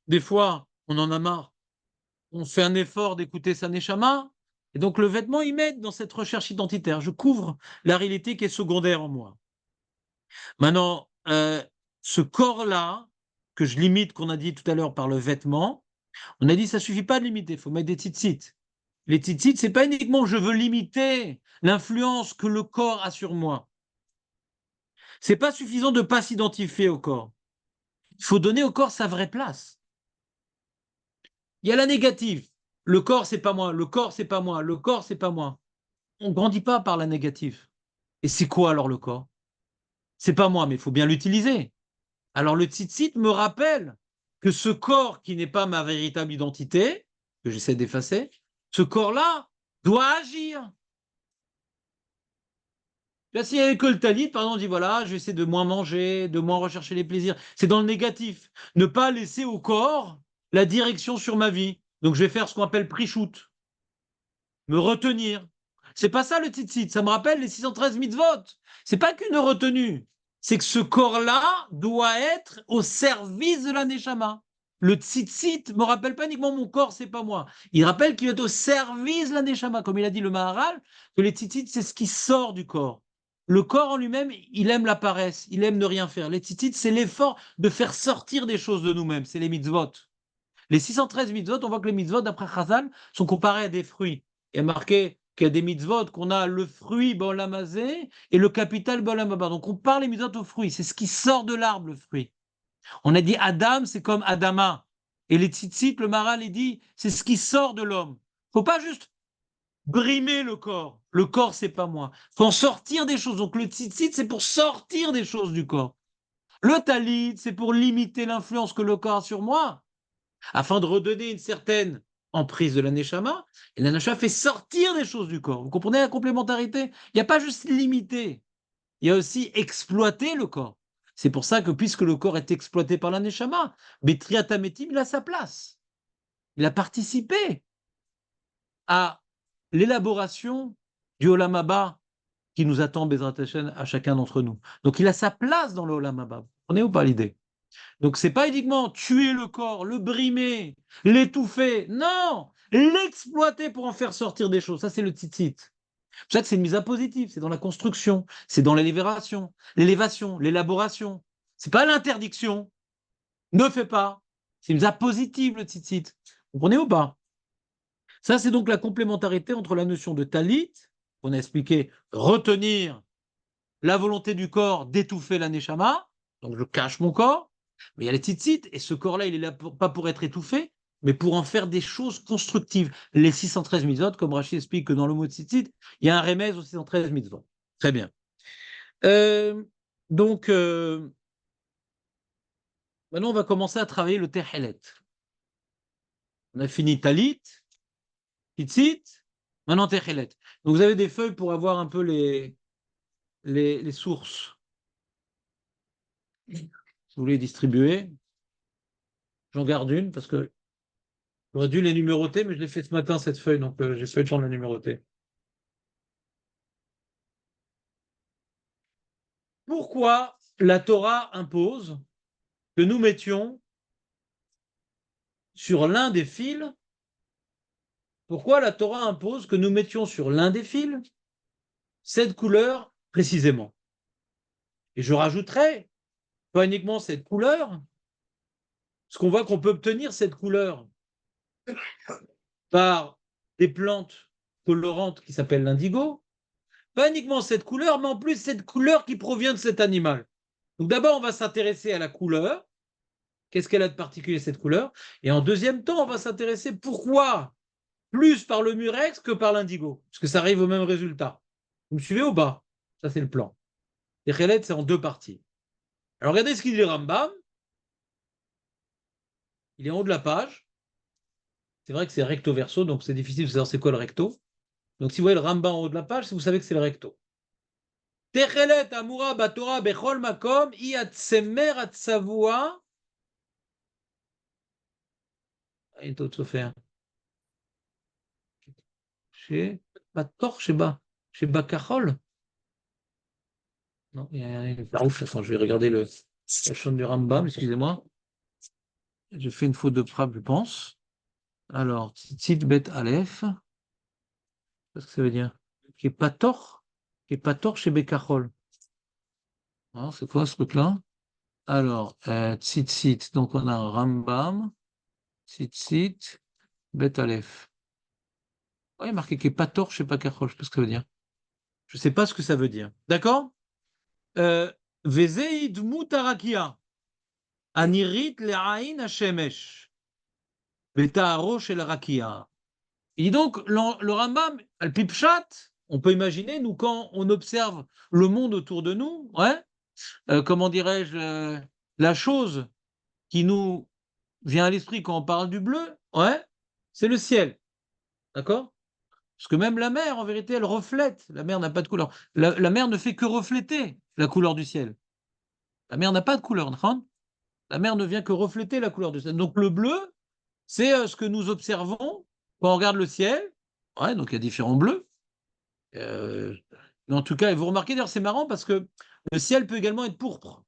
Des fois, on en a marre. On fait un effort d'écouter sa neshama, et donc le vêtement, il m'aide dans cette recherche identitaire. Je couvre la réalité qui est secondaire en moi. Maintenant, ce corps-là, que je limite, qu'on a dit tout à l'heure par le vêtement, on a dit ça suffit pas de limiter, il faut mettre des tzitzit. Les tzitzit, c'est pas uniquement je veux limiter l'influence que le corps a sur moi. C'est pas suffisant de pas s'identifier au corps. Il faut donner au corps sa vraie place. Il y a la négative. Le corps, c'est pas moi. Le corps, c'est pas moi. Le corps, c'est pas moi. On ne grandit pas par la négative. Et c'est quoi alors le corps? C'est pas moi, mais il faut bien l'utiliser. Alors le tzitzit me rappelle que ce corps qui n'est pas ma véritable identité, que j'essaie d'effacer, ce corps-là doit agir. Là, s'il n'y avait que le talit, par exemple, on dit voilà, je vais essayer de moins manger, de moins rechercher les plaisirs. C'est dans le négatif. Ne pas laisser au corps la direction sur ma vie. Donc je vais faire ce qu'on appelle pre-shoot. Me retenir. C'est pas ça le tzitzit. Ça me rappelle les 613 mitzvot. C'est pas qu'une retenue. C'est que ce corps-là doit être au service de la neshama. Le tzitzit me rappelle pas uniquement mon corps, c'est pas moi. Il rappelle qu'il est au service de la neshama, comme il a dit le Maharal, que les tzitzit, c'est ce qui sort du corps. Le corps en lui-même, il aime la paresse, il aime ne rien faire. Les tzitzit, c'est l'effort de faire sortir des choses de nous-mêmes, c'est les mitzvot. Les 613 mitzvot, on voit que les mitzvot, d'après Chazal, sont comparés à des fruits. Il y a marqué qu'il y a des mitzvot qu'on a le fruit bolamazé et le capital bolamaba. Donc on parle les mitzvot aux fruits, c'est ce qui sort de l'arbre, le fruit. On a dit Adam, c'est comme Adama. Et les tzitzit, le Maral, il dit, c'est ce qui sort de l'homme. Faut pas juste brimer le corps. Le corps, c'est pas moi. Faut en sortir des choses. Donc le tzitzit, c'est pour sortir des choses du corps. Le talit, c'est pour limiter l'influence que le corps a sur moi, afin de redonner une certaine emprise de la neshama. Et la neshama fait sortir des choses du corps. Vous comprenez la complémentarité? Il n'y a pas juste limiter, il y a aussi exploiter le corps. C'est pour ça que puisque le corps est exploité par la neshama, Betriatametim, il a sa place. Il a participé à l'élaboration du Olam Haba qui nous attend, Bezrat Hashem, à chacun d'entre nous. Donc il a sa place dans le Olam Haba. Vous comprenez ou pas l'idée? Donc c'est pas uniquement tuer le corps, le brimer, l'étouffer. Non, l'exploiter pour en faire sortir des choses. Ça c'est le tzitzit. C'est pour ça que c'est une mise à positive. C'est dans la construction, c'est dans l'élévation, l'élaboration. C'est pas l'interdiction. Ne fais pas. C'est une mise à positive le tzitzit. Vous comprenez ou pas? Ça c'est donc la complémentarité entre la notion de talit, qu'on a expliqué, retenir la volonté du corps d'étouffer la neshama. Donc je cache mon corps. Mais il y a les tzitzit, et ce corps-là, il est là pas pour être étouffé, mais pour en faire des choses constructives. Les 613 mitzvot, comme Rachid explique que dans le mot tzitzit, il y a un remèze aux 613 mitzvot. Très bien. Donc, maintenant, on va commencer à travailler le tehelet. On a fini talit, tzitzit, maintenant tehelet. Donc, vous avez des feuilles pour avoir un peu les sources. Si vous voulez distribuer, j'en garde une parce que j'aurais dû les numéroter, mais je l'ai fait ce matin, cette feuille, donc j'ai pas eu le temps de la numéroter. Pourquoi la Torah impose que nous mettions sur l'un des fils, pourquoi la Torah impose que nous mettions sur l'un des fils cette couleur précisément? Et je rajouterais, pas uniquement cette couleur, parce qu'on voit qu'on peut obtenir cette couleur par des plantes colorantes qui s'appellent l'indigo, pas uniquement cette couleur, mais en plus cette couleur qui provient de cet animal. Donc d'abord, on va s'intéresser à la couleur. Qu'est-ce qu'elle a de particulier, cette couleur? Et en deuxième temps, on va s'intéresser pourquoi plus par le murex que par l'indigo, parce que ça arrive au même résultat. Vous me suivez ou pas? Ça, c'est le plan. Et Khelet, c'est en deux parties. Alors regardez ce qu'il dit Rambam. Il est en haut de la page. C'est vrai que c'est recto verso, donc c'est difficile de savoir c'est quoi le recto. Donc si vous voyez le Rambam en haut de la page, vous savez que c'est le recto. Techelet amura batora bechol makom i atsemer atsavua. Il est autre faire. Chez Bator, chez Bakachol. Non, il y a une farouche. Attends, je vais regarder la chaîne du Rambam, excusez-moi. J'ai fait une faute de frappe, je pense. Alors, Tzitzit Bet Aleph. Qu'est-ce que ça veut dire? Qui est Pator chez Bekachol. Alors, c'est quoi ce truc-là? Alors, Tzitzit, donc on a un Rambam, Tzitzit Bet Aleph. Oui, marqué qui est Pator chez Bekachol, je sais pas ce que ça veut dire. Je ne sais pas ce que ça veut dire. D'accord? Vezeid Mutarakia. Anirit le'ain hashemesh. Beta'aro shel rakia. Il dit donc, le Rambam, al pipchat, on peut imaginer, nous, quand on observe le monde autour de nous, ouais, comment dirais-je, la chose qui nous vient à l'esprit quand on parle du bleu, ouais, c'est le ciel. D'accord? Parce que même la mer, en vérité, elle reflète. La mer n'a pas de couleur. La mer ne fait que refléter la couleur du ciel. La mer n'a pas de couleur. La mer ne vient que refléter la couleur du ciel. Donc le bleu, c'est ce que nous observons quand on regarde le ciel. Ouais, donc il y a différents bleus. Euh, mais en tout cas, et vous remarquez d'ailleurs, c'est marrant parce que le ciel peut également être pourpre.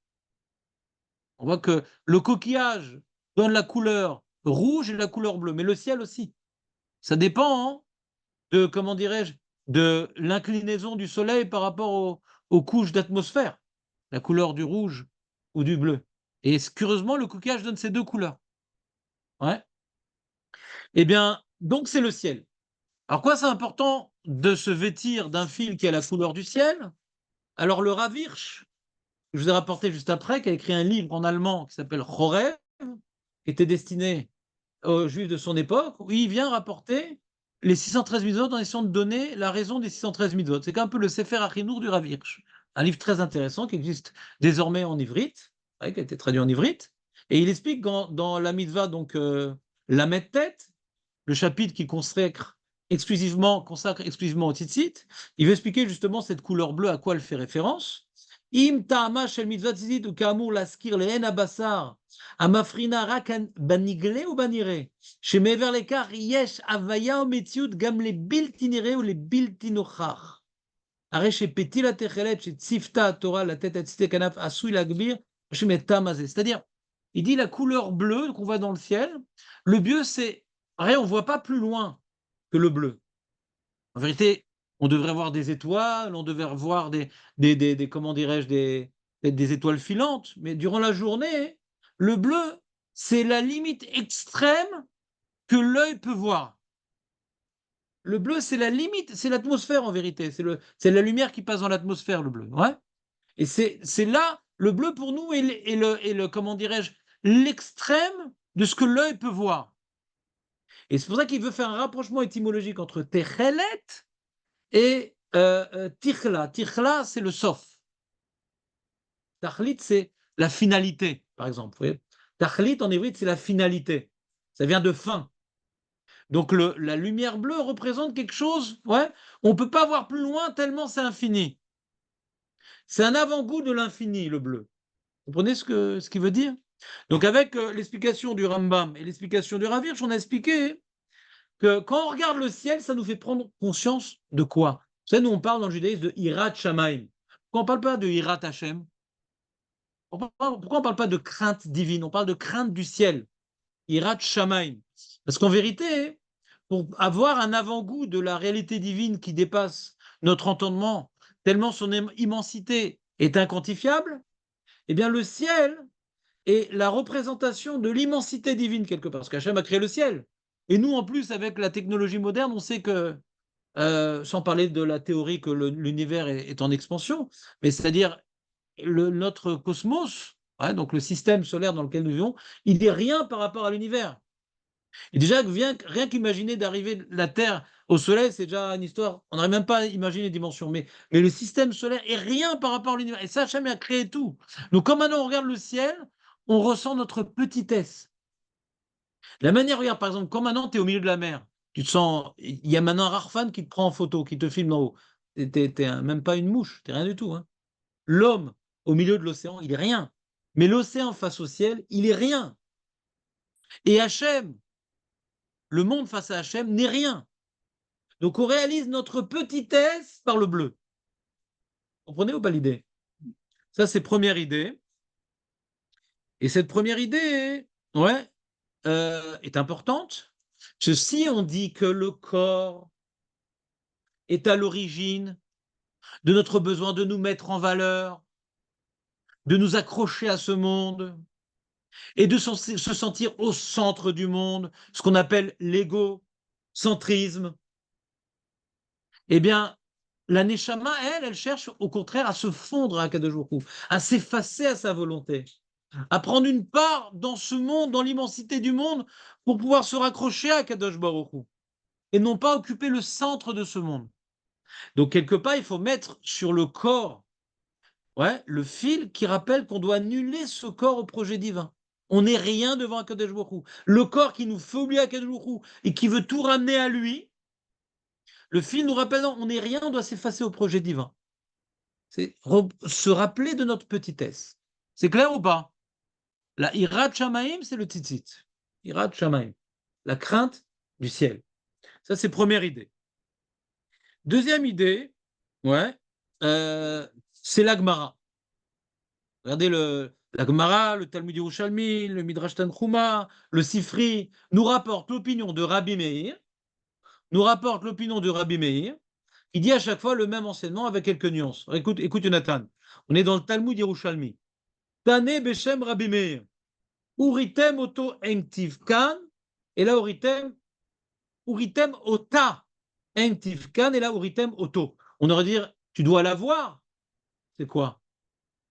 On voit que le coquillage donne la couleur rouge et la couleur bleue, mais le ciel aussi. Ça dépend hein, de, comment dirais-je, de l'inclinaison du soleil par rapport aux couches d'atmosphère, la couleur du rouge ou du bleu. Et curieusement, le coquillage donne ces deux couleurs. Ouais. Eh bien, donc c'est le ciel. Alors quoi, c'est important de se vêtir d'un fil qui a la couleur du ciel? Alors le Rav Hirsch, que je vous ai rapporté juste après, qui a écrit un livre en allemand qui s'appelle Chorev, qui était destiné aux Juifs de son époque, où il vient rapporter les 613 mitzvot en essayant de donner la raison des 613 mitzvot. C'est un peu le Sefer Achinour du Rav Hirsch, un livre très intéressant qui existe désormais en ivrite, ouais, qui a été traduit en ivrite, et il explique dans la mitzvah, donc la tête, le chapitre qui consacre exclusivement au tzitzit, il veut expliquer justement cette couleur bleue, à quoi elle fait référence. Im ta'ama shel mitzvah tzitzit ou ka'amur laskir lehen abasar amafrina rak banigle ou banire shemever lekar yesh avaya ou metziut gam le bilti nire ou le bilti nochach הרי שפתיל התכלת שצפתה התורה לתת הצדק כנף עשוי להגביר שמתם הזה. C'est-à-dire, il dit la couleur bleue qu'on voit dans le ciel, le bleu c'est, rien, on ne voit pas plus loin que le bleu. En vérité, on devrait voir des étoiles, on devrait voir comment dirais-je, des étoiles filantes, mais durant la journée, le bleu, c'est la limite extrême que l'œil peut voir. Le bleu, c'est la limite, c'est l'atmosphère en vérité. C'est la lumière qui passe dans l'atmosphère, le bleu. Ouais. Et c'est là, le bleu pour nous est le comment dirais-je, l'extrême de ce que l'œil peut voir. Et c'est pour ça qu'il veut faire un rapprochement étymologique entre Techelet et Tichla. Tichla, c'est le sof. Tachlit, c'est la finalité, par exemple. Vous voyez, Tachlit, en hébreu, c'est la finalité. Ça vient de fin. Donc la lumière bleue représente quelque chose, ouais, on ne peut pas voir plus loin tellement c'est infini. C'est un avant-goût de l'infini, le bleu. Vous comprenez ce qu'il veut dire? Donc avec l'explication du Rambam et l'explication du Rav Hirsch, on a expliqué que quand on regarde le ciel, ça nous fait prendre conscience de quoi? Vous savez, nous on parle dans le judaïsme de Hirat Shamaim. Pourquoi on ne parle pas de Hirat Hashem? Pourquoi on ne parle pas de crainte divine? On parle de crainte du ciel. Hirat Shamaim. Parce qu'en vérité, pour avoir un avant-goût de la réalité divine qui dépasse notre entendement, tellement son immensité est inquantifiable, eh bien le ciel est la représentation de l'immensité divine quelque part, parce qu'Hachem a créé le ciel. Et nous, en plus, avec la technologie moderne, on sait que, sans parler de la théorie que l'univers est en expansion, mais c'est-à-dire notre cosmos, ouais, donc le système solaire dans lequel nous vivons, il n'est rien par rapport à l'univers. Et déjà, rien qu'imaginer d'arriver la Terre au Soleil, c'est déjà une histoire. On n'arrive même pas à imaginer les dimensions. Mais le système solaire est rien par rapport à l'univers. Et ça, Hachem a créé tout. Donc, quand maintenant on regarde le ciel, on ressent notre petitesse. La manière, regarde, par exemple, quand maintenant tu es au milieu de la mer, tu te sens. Il y a maintenant un rarefan qui te prend en photo, qui te filme en haut. Même pas une mouche, tu rien du tout. Hein. L'homme au milieu de l'océan, il est rien. Mais l'océan face au ciel, il est rien. Et Hachem, le monde face à Hachem n'est rien. Donc on réalise notre petitesse par le bleu. Vous comprenez ou pas l'idée? Ça, c'est première idée. Et cette première idée, ouais, est importante. Parce que si on dit que le corps est à l'origine de notre besoin de nous mettre en valeur, de nous accrocher à ce monde et de se sentir au centre du monde, ce qu'on appelle l'égocentrisme, eh bien, la Neshama, elle cherche au contraire à se fondre à Kadosh Baruch Hu, à s'effacer à sa volonté, à prendre une part dans ce monde, dans l'immensité du monde, pour pouvoir se raccrocher à Kadosh Baruch Hu, et non pas occuper le centre de ce monde. Donc, quelque part, il faut mettre sur le corps, ouais, le fil qui rappelle qu'on doit annuler ce corps au projet divin. On n'est rien devant Kadosh Baruch Hu. Le corps qui nous fait oublier Kadosh Baruch Hu et qui veut tout ramener à lui, le fil nous rappelle, non, on n'est rien, on doit s'effacer au projet divin. C'est se rappeler de notre petitesse. C'est clair ou pas? La Hirat Shamaim, c'est le tzitzit. Hirat Shamaim, la crainte du ciel. Ça, c'est première idée. Deuxième idée, Ouais. C'est la Gemara. Regardez la Gemara, le Talmud Yerushalmi, le Midrash Tanchuma, le Sifri, nous rapporte l'opinion de Rabbi Meir, qui dit à chaque fois le même enseignement avec quelques nuances. Écoute Jonathan, on est dans le Talmud Yerushalmi. Tane Beshem Rabbi Meir. Uritem Oto Enktiv Kan, et là Uritem Ota Enktiv Kan, et là Uritem Oto. On aurait dire, tu dois l'avoir. C'est quoi?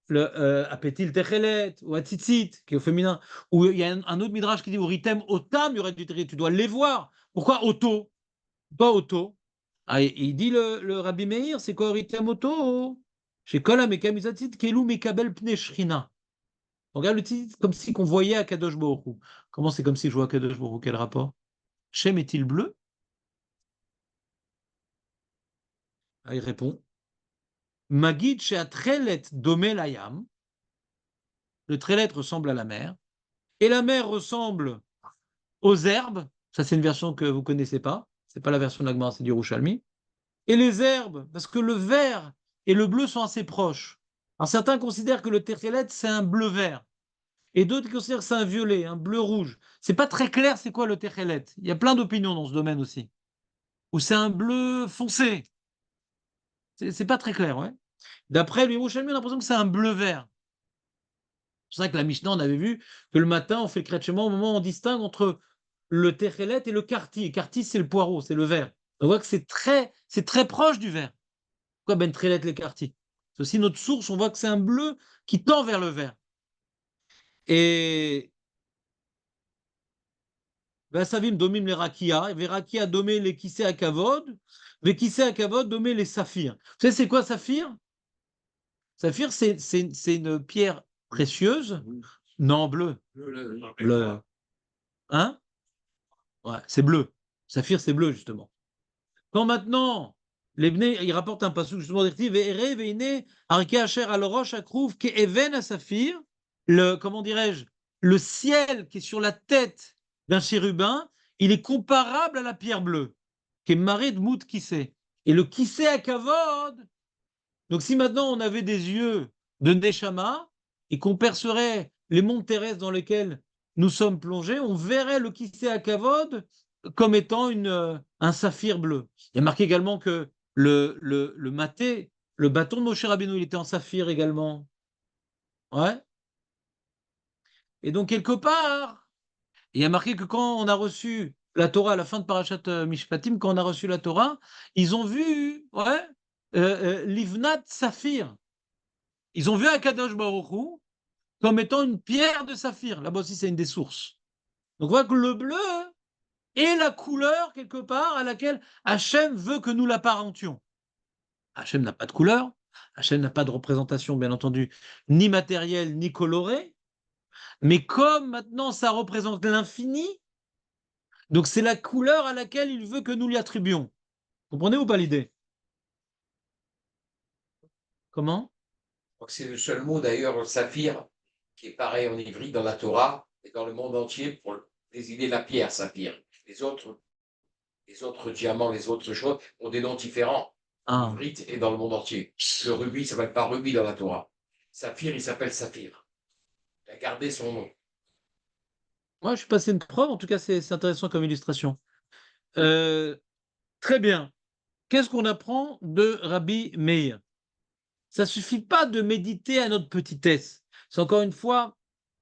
Le Apetil Techelet, ou Atzitzit, qui est au féminin. Ou il y a un autre midrash qui dit Uritem Otam, il y aurait dû dire, tu dois les voir. Pourquoi Oto? Pas Oto. Ah, il dit le Rabbi Meir, c'est quoi Uritem Oto? Chez Kola Mekamizatzit, Kelu Mekabel Pne Shrina. On regarde le titre comme si qu'on voyait Akadosh Baruch Hu. Comment c'est comme si je vois Akadosh Baruch Hu? Quel rapport? Shem est-il bleu? Ah, il répond Magid she'atrelet domé layam. Le trelet ressemble à la mer. Et la mer ressemble aux herbes. Ça, c'est une version que vous ne connaissez pas. Ce n'est pas la version de la Gemara, c'est du Yerushalmi. Et les herbes, parce que le vert et le bleu sont assez proches. Alors certains considèrent que le trelet, c'est un bleu-vert. Et d'autres considèrent que c'est un violet, un bleu-rouge. C'est pas très clair c'est quoi le trelet. Il y a plein d'opinions dans ce domaine aussi. Ou c'est un bleu foncé. C'est pas très clair, ouais. D'après le Yerushalmi, on a l'impression que c'est un bleu-vert. C'est ça que la Mishnah, on avait vu que le matin, on fait le Kretchema au moment où on distingue entre le Techelet et le Karti. Karti, c'est le poireau, c'est le vert. On voit que c'est très proche du vert. Pourquoi Ben Trelet les Karti? C'est aussi notre source, on voit que c'est un bleu qui tend vers le vert. Et Savim domim les Rakia, et Rakia domé les Kissé à Kavod, les Kissé à Kavod domé les saphirs. Vous savez, c'est quoi saphir? Saphir, c'est une pierre précieuse. Non, bleu. Bleu. Hein? Ouais, c'est bleu. Saphir, c'est bleu, justement. Quand maintenant, les Bnei, il rapporte un passage justement directif, Ve'ere ve'ine, arke asher al rosh akrouv ke'even à saphir, comment dirais-je, le ciel qui est sur la tête d'un chérubin, il est comparable à la pierre bleue, qui est marée de mout kissé. Et le kissé à kavod. Donc si maintenant on avait des yeux de Neshama et qu'on percerait les mondes terrestres dans lesquels nous sommes plongés, on verrait le kissé à kavod comme étant un saphir bleu. Il y a marqué également que le maté, le bâton de Moshe Rabbeinu, il était en saphir également. Ouais. Et donc quelque part, il y a marqué que quand on a reçu la Torah à la fin de Parashat Mishpatim, quand on a reçu la Torah, ils ont vu, ouais, Livnat Saphir. Ils ont vu Akadosh Baruch Hu comme étant une pierre de saphir. Là-bas aussi, c'est une des sources. Donc on voit que le bleu est la couleur, quelque part, à laquelle Hachem veut que nous l'apparentions. Hachem n'a pas de couleur, Hachem n'a pas de représentation, bien entendu, ni matérielle, ni colorée, mais comme maintenant ça représente l'infini, donc c'est la couleur à laquelle il veut que nous lui attribuions. Comprenez ou pas l'idée? Comment? Je crois que c'est le seul mot d'ailleurs, le saphir, qui est pareil en ivri dans la Torah et dans le monde entier pour désigner la pierre, saphir. Les autres diamants, les autres choses ont des noms différents en ivrite et dans le monde entier. Le rubis, ça ne s'appelle pas rubis dans la Torah. Saphir, il s'appelle saphir. Il a gardé son nom. Moi, je suis passé une preuve, en tout cas, c'est intéressant comme illustration. Très bien. Qu'est-ce qu'on apprend de Rabbi Meir? Ça ne suffit pas de méditer à notre petitesse. C'est encore une fois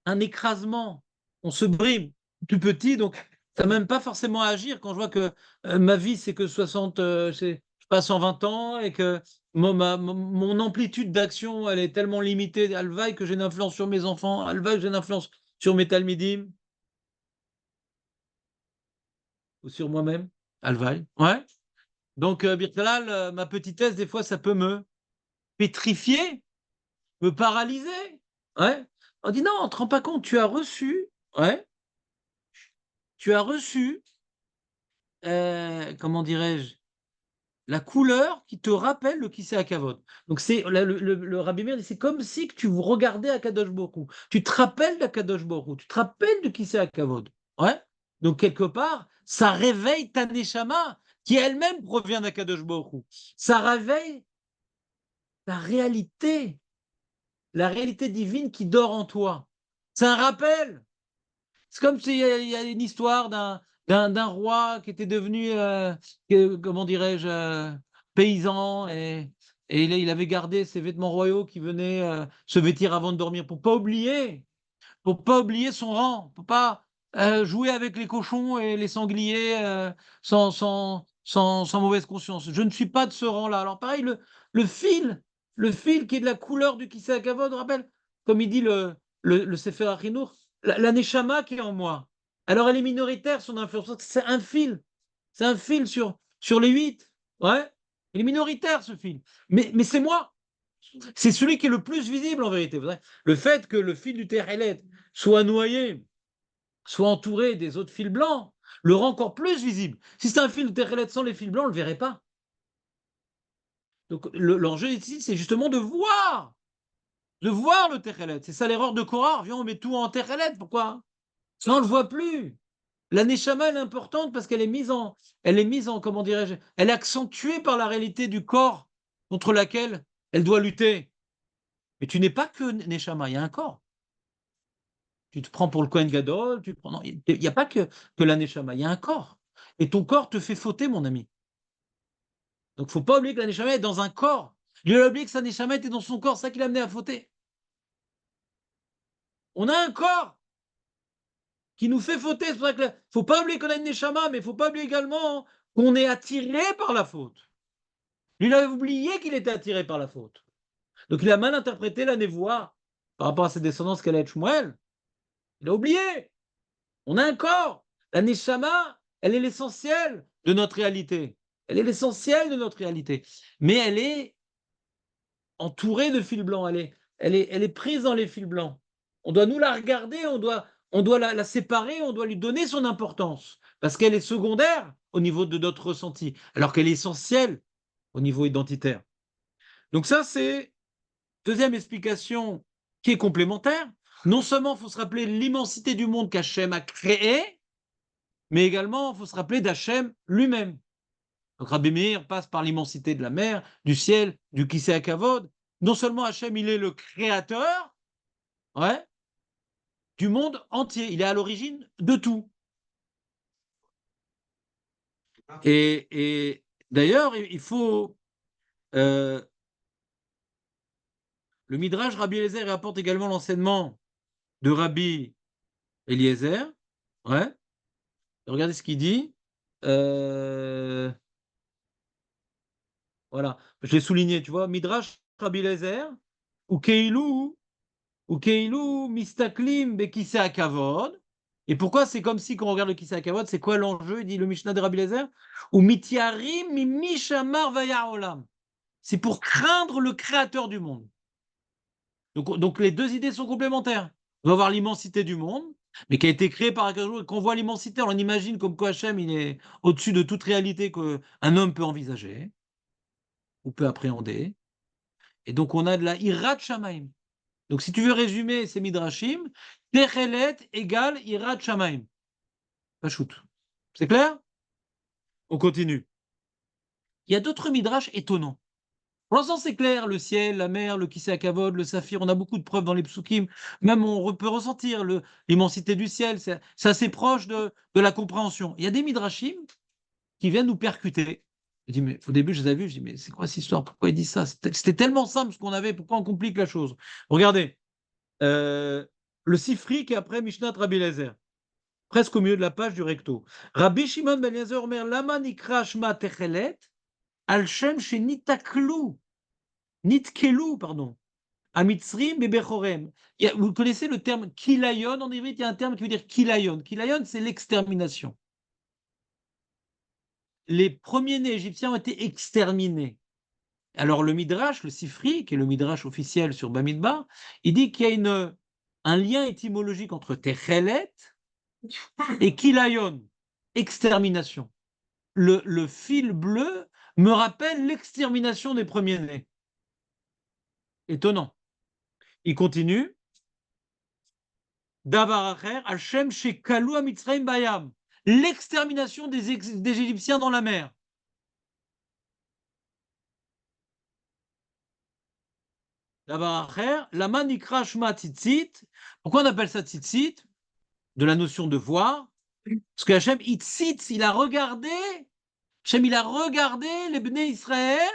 un écrasement. On se brime tout petit, donc ça n'a même pas forcément à agir. Quand je vois que ma vie, c'est que 60, je pas 120 ans et que mon amplitude d'action, elle est tellement limitée, alvaï, que j'ai une influence sur mes enfants, alvaï, que j'ai une influence sur mes talmidim ou sur moi-même, alvaï. Ouais. Donc, Birtalal, ma petitesse, des fois, ça peut me pétrifier, me paralyser. Ouais. On dit non, on ne te rend pas compte, tu as reçu, ouais, tu as reçu, comment dirais-je, la couleur qui te rappelle le Kisei Hakavod. Donc c'est le Rabbi Meir dit, c'est comme si que tu regardais Akadosh Baruch Hu. Tu te rappelles d'Akadosh Baruch Hu, tu te rappelles de Kisei Hakavod. Ouais. Donc quelque part, ça réveille ta neshama qui elle-même provient d'Akadosh Baruch Hu. Ça réveille la réalité divine qui dort en toi. C'est un rappel. C'est comme s'il y a une histoire d'un roi qui était devenu, comment dirais-je, paysan et il avait gardé ses vêtements royaux qui venaient se vêtir avant de dormir pour pas oublier son rang, pour pas jouer avec les cochons et les sangliers sans mauvaise conscience. Je ne suis pas de ce rang-là. Alors pareil, le fil, le fil qui est de la couleur du Kisei Hakavod, rappelle, comme il dit le Sefer Achinour, la Neshama qui est en moi. Alors elle est minoritaire, son influence, c'est un fil sur les 8. Ouais, il est minoritaire ce fil. Mais c'est moi. C'est celui qui est le plus visible en vérité. Le fait que le fil du Terrelet soit noyé, soit entouré des autres fils blancs, le rend encore plus visible. Si c'est un fil du Terrelet sans les fils blancs, on ne le verrait pas. Donc l'enjeu ici, c'est justement de voir le Terrelet. C'est ça l'erreur de Korah. Viens, on met tout en Terrelet. Pourquoi? Sinon, on ne le voit plus. La Neshama, elle est importante parce qu'elle est mise en, comment dirais-je, elle est accentuée par la réalité du corps contre laquelle elle doit lutter. Mais tu n'es pas que Neshama, il y a un corps. Tu te prends pour le Kohen Gadol, non, il n'y a pas que la Neshama, il y a un corps. Et ton corps te fait fauter, mon ami. Donc, il ne faut pas oublier que la Neshama est dans un corps. Il a oublié que sa Neshama était dans son corps, c'est ça qui l'a amené à fauter. On a un corps qui nous fait fauter. C'est pour ça qu'il ne faut pas oublier qu'on a une Neshama, mais il ne faut pas oublier également qu'on est attiré par la faute. Lui, il a oublié qu'il était attiré par la faute. Donc, il a mal interprété la névoie par rapport à ses descendants, qu'elle est Shmuel. Il a oublié. On a un corps. La Neshama, elle est l'essentiel de notre réalité. Elle est l'essentiel de notre réalité. Mais elle est entourée de fils blancs. Elle est prise dans les fils blancs. On doit nous la regarder, on doit la séparer, on doit lui donner son importance. Parce qu'elle est secondaire au niveau de notre ressenti, alors qu'elle est essentielle au niveau identitaire. Donc ça, c'est deuxième explication qui est complémentaire. Non seulement il faut se rappeler l'immensité du monde qu'Hachem a créé, mais également, il faut se rappeler d'Hachem lui-même. Donc Rabbi Meir passe par l'immensité de la mer, du ciel, du Kisei Hakavod. Non seulement Hachem, il est le créateur, ouais, du monde entier. Il est à l'origine de tout. Et d'ailleurs, il faut... le Midrash Rabbi Eliezer rapporte également l'enseignement de Rabbi Eliezer. Ouais. Regardez ce qu'il dit. Voilà, je l'ai souligné, tu vois, Midrash Rabbi Eliezer, ou Keilu Mistaklim Bekisei Hakavod. Et pourquoi c'est comme si, quand on regarde le Kisei Hakavod, c'est quoi l'enjeu? Il dit le Mishnah de Rabbi Eliezer, ou Mityarim Mishamar Vaya Olam. C'est pour craindre le créateur du monde. Donc les deux idées sont complémentaires. On va voir l'immensité du monde, mais qui a été créé par Akadosh. Quand on voit l'immensité, on imagine comme quoi Hachem, il est au-dessus de toute réalité qu'un homme peut envisager ou peut appréhender. Et donc on a de la Hirat Shamaim. Donc si tu veux résumer ces midrashim, Techelet égale Hirat Shamaim. Pachout. C'est clair? On continue. Il y a d'autres midrash étonnants. Pour l'instant, c'est clair, le ciel, la mer, le Kisei Hakavod, le saphir, on a beaucoup de preuves dans les psukim. Même on peut ressentir l'immensité du ciel, c'est assez proche de la compréhension. Il y a des midrashim qui viennent nous percuter. Je dis, mais au début, je les ai vus, je dis, mais c'est quoi cette histoire? Pourquoi il dit ça? C'était tellement simple ce qu'on avait, pourquoi on complique la chose? Regardez, le Sifri qui est après Mishnat Rabbi Eliezer, presque au milieu de la page du recto. Rabbi Shimon ben Eliezer Omer, Lama nikra shma techelet, al shem shenitaklu. Nitkelu, pardon. Amitzrim bebechorem. Vous connaissez le terme kilayon en hébreu? Il y a un terme qui veut dire kilayon. Kilayon, c'est l'extermination. Les premiers-nés égyptiens ont été exterminés. Alors le Midrash, le Sifri, qui est le Midrash officiel sur Bamidbar, il dit qu'il y a un lien étymologique entre Techelet et kilayon, extermination. Le fil bleu me rappelle l'extermination des premiers-nés. Étonnant. Il continue. Davaracher, Hachem Shekalu Mitzrayim Bayam. L'extermination des Égyptiens dans la mer. Davar acher, lama nikra shma tzitzit. Pourquoi on appelle ça tzitzit? De la notion de voir. Parce que Hachem, il a regardé, Hachem, il a regardé les Bnei Israël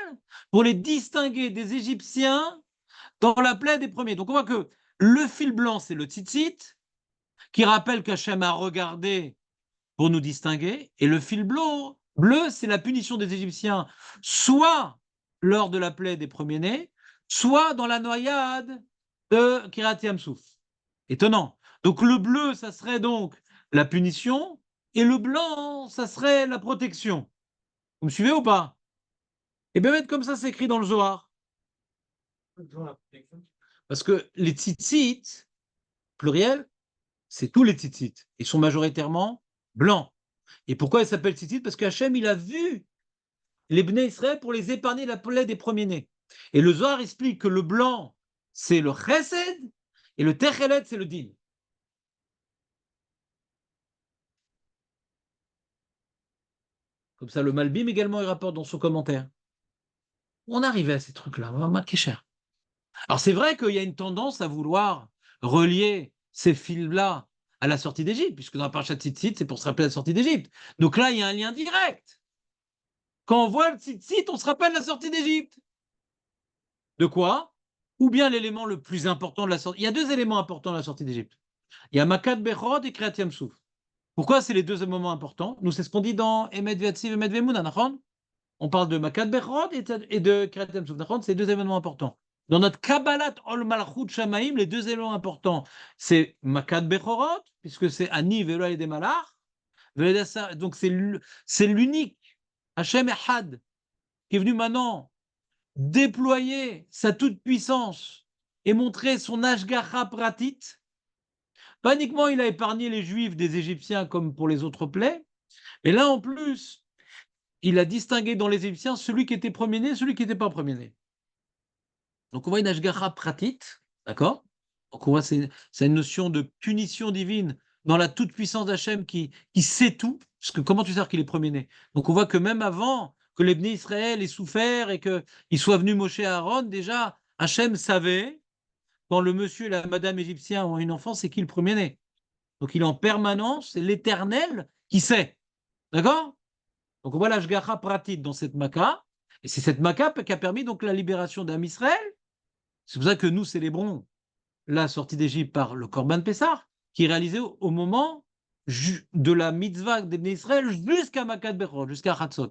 pour les distinguer des Égyptiens dans la plaie des premiers. Donc on voit que le fil blanc, c'est le tzitzit, qui rappelle qu'Hachem a regardé pour nous distinguer, et le fil bleu, c'est la punition des Égyptiens, soit lors de la plaie des premiers-nés, soit dans la noyade de Kiryat Yamsouf. Étonnant. Donc le bleu, ça serait donc la punition, et le blanc, ça serait la protection. Vous me suivez ou pas? Et bien, comme ça, c'est écrit dans le Zohar. Parce que les tzitzit, pluriel, c'est tous les tzitzit. Ils sont majoritairement blancs. Et pourquoi ils s'appellent tzitzit? Parce qu'Hachem, il a vu les Bnei Israël pour les épargner la plaie des premiers-nés. Et le Zohar explique que le blanc, c'est le chesed, et le techelet, c'est le din. Comme ça, le Malbim également, il rapporte dans son commentaire. On arrivait à ces trucs-là, cher. Alors c'est vrai qu'il y a une tendance à vouloir relier ces fils-là à la sortie d'Égypte, puisque dans la parashat Tzitzit, c'est pour se rappeler la sortie d'Égypte. Donc là, il y a un lien direct. Quand on voit le Tzitzit, on se rappelle la sortie d'Égypte. De quoi? Ou bien l'élément le plus important de la sortie. Il y a deux éléments importants de la sortie d'Égypte. Il y a Makat Bechorot et Kriyat Yamsouf. Pourquoi c'est les deux moments importants? Nous, c'est ce qu'on dit dans Emet V'Yatsiv, Emet V'Emunah, nachon? On parle de Makat Bechorot et de Kriyat Yamsouf, nachon? C'est deux événements importants. Dans notre Kabbalat Ol Malchut Shamaim, les deux éléments importants, c'est Makat Bechorot, puisque c'est Ani Velo et des Malach. Donc c'est l'unique Hachem Echad qui est venu maintenant déployer sa toute-puissance et montrer son Ashgacha Pratit. Pas uniquement il a épargné les Juifs des Égyptiens comme pour les autres plaies, mais là en plus, il a distingué dans les Égyptiens celui qui était premier-né et celui qui n'était pas premier-né. Donc on voit une Ashgacha Pratit, d'accord? Donc on voit c'est une notion de punition divine dans la toute-puissance d'Hachem qui sait tout, parce que comment tu sais qu'il est premier-né? Donc on voit que même avant que les Bnei Israël aient souffert et qu'ils soient venus Moshe et Aaron, déjà Hachem savait quand le monsieur et la madame égyptien ont une enfant, c'est qui le premier-né? Donc il est en permanence, c'est l'Éternel qui sait. D'accord? Donc on voit l'Ashgacha Pratit dans cette Maca, et c'est cette Maca qui a permis donc la libération d'Am Israël. C'est pour ça que nous célébrons la sortie d'Égypte par le Korban Pessah, qui est réalisé au moment de la mitzvah des Bnei Israël jusqu'à Makat Bechorot, jusqu'à Chatzot.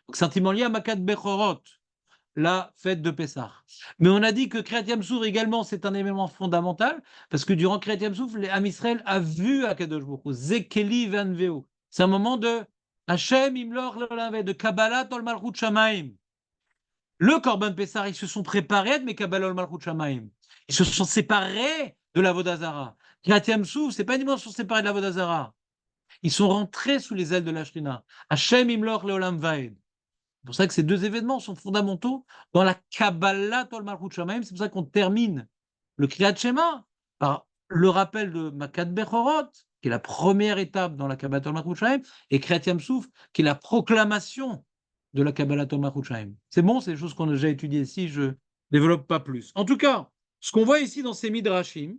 Donc c'est intimement lié à Makat Bechorot, la fête de Pessah. Mais on a dit que Kriyat Yamsouf également, c'est un élément fondamental, parce que durant Kriyat Yamsouf, Am Israël a vu Akadosh Baruch Hu, Zekeli Vanveo. C'est un moment de Hashem Imlor Leolam, de Kabbalah Tol Malchut Shamaim. Le Korban Pessah, ils se sont préparés, mais Kabbalah Tol Malchut Shamaim. Ils se sont séparés de la Vodazara. Kriyat Yamsouf, c'est pas uniquement se sont séparés de la Vodazara. Ils sont rentrés sous les ailes de la Shrina. Hashem Imlor Leolam Vaed. C'est pour ça que ces deux événements sont fondamentaux dans la Kabbalah Tol Malchut Shamaim. C'est pour ça qu'on termine le Kriyat Shema par le rappel de Makat Bechorot, qui est la première étape dans la Kabbalah Tol Malchut Shamaim, et Kriyat Yamsouf, qui est la proclamation de la Kabbalah Tol Malchut Shamaim. C'est bon, c'est des choses qu'on a déjà étudiées ici, je ne développe pas plus. En tout cas, ce qu'on voit ici dans ces Midrashim,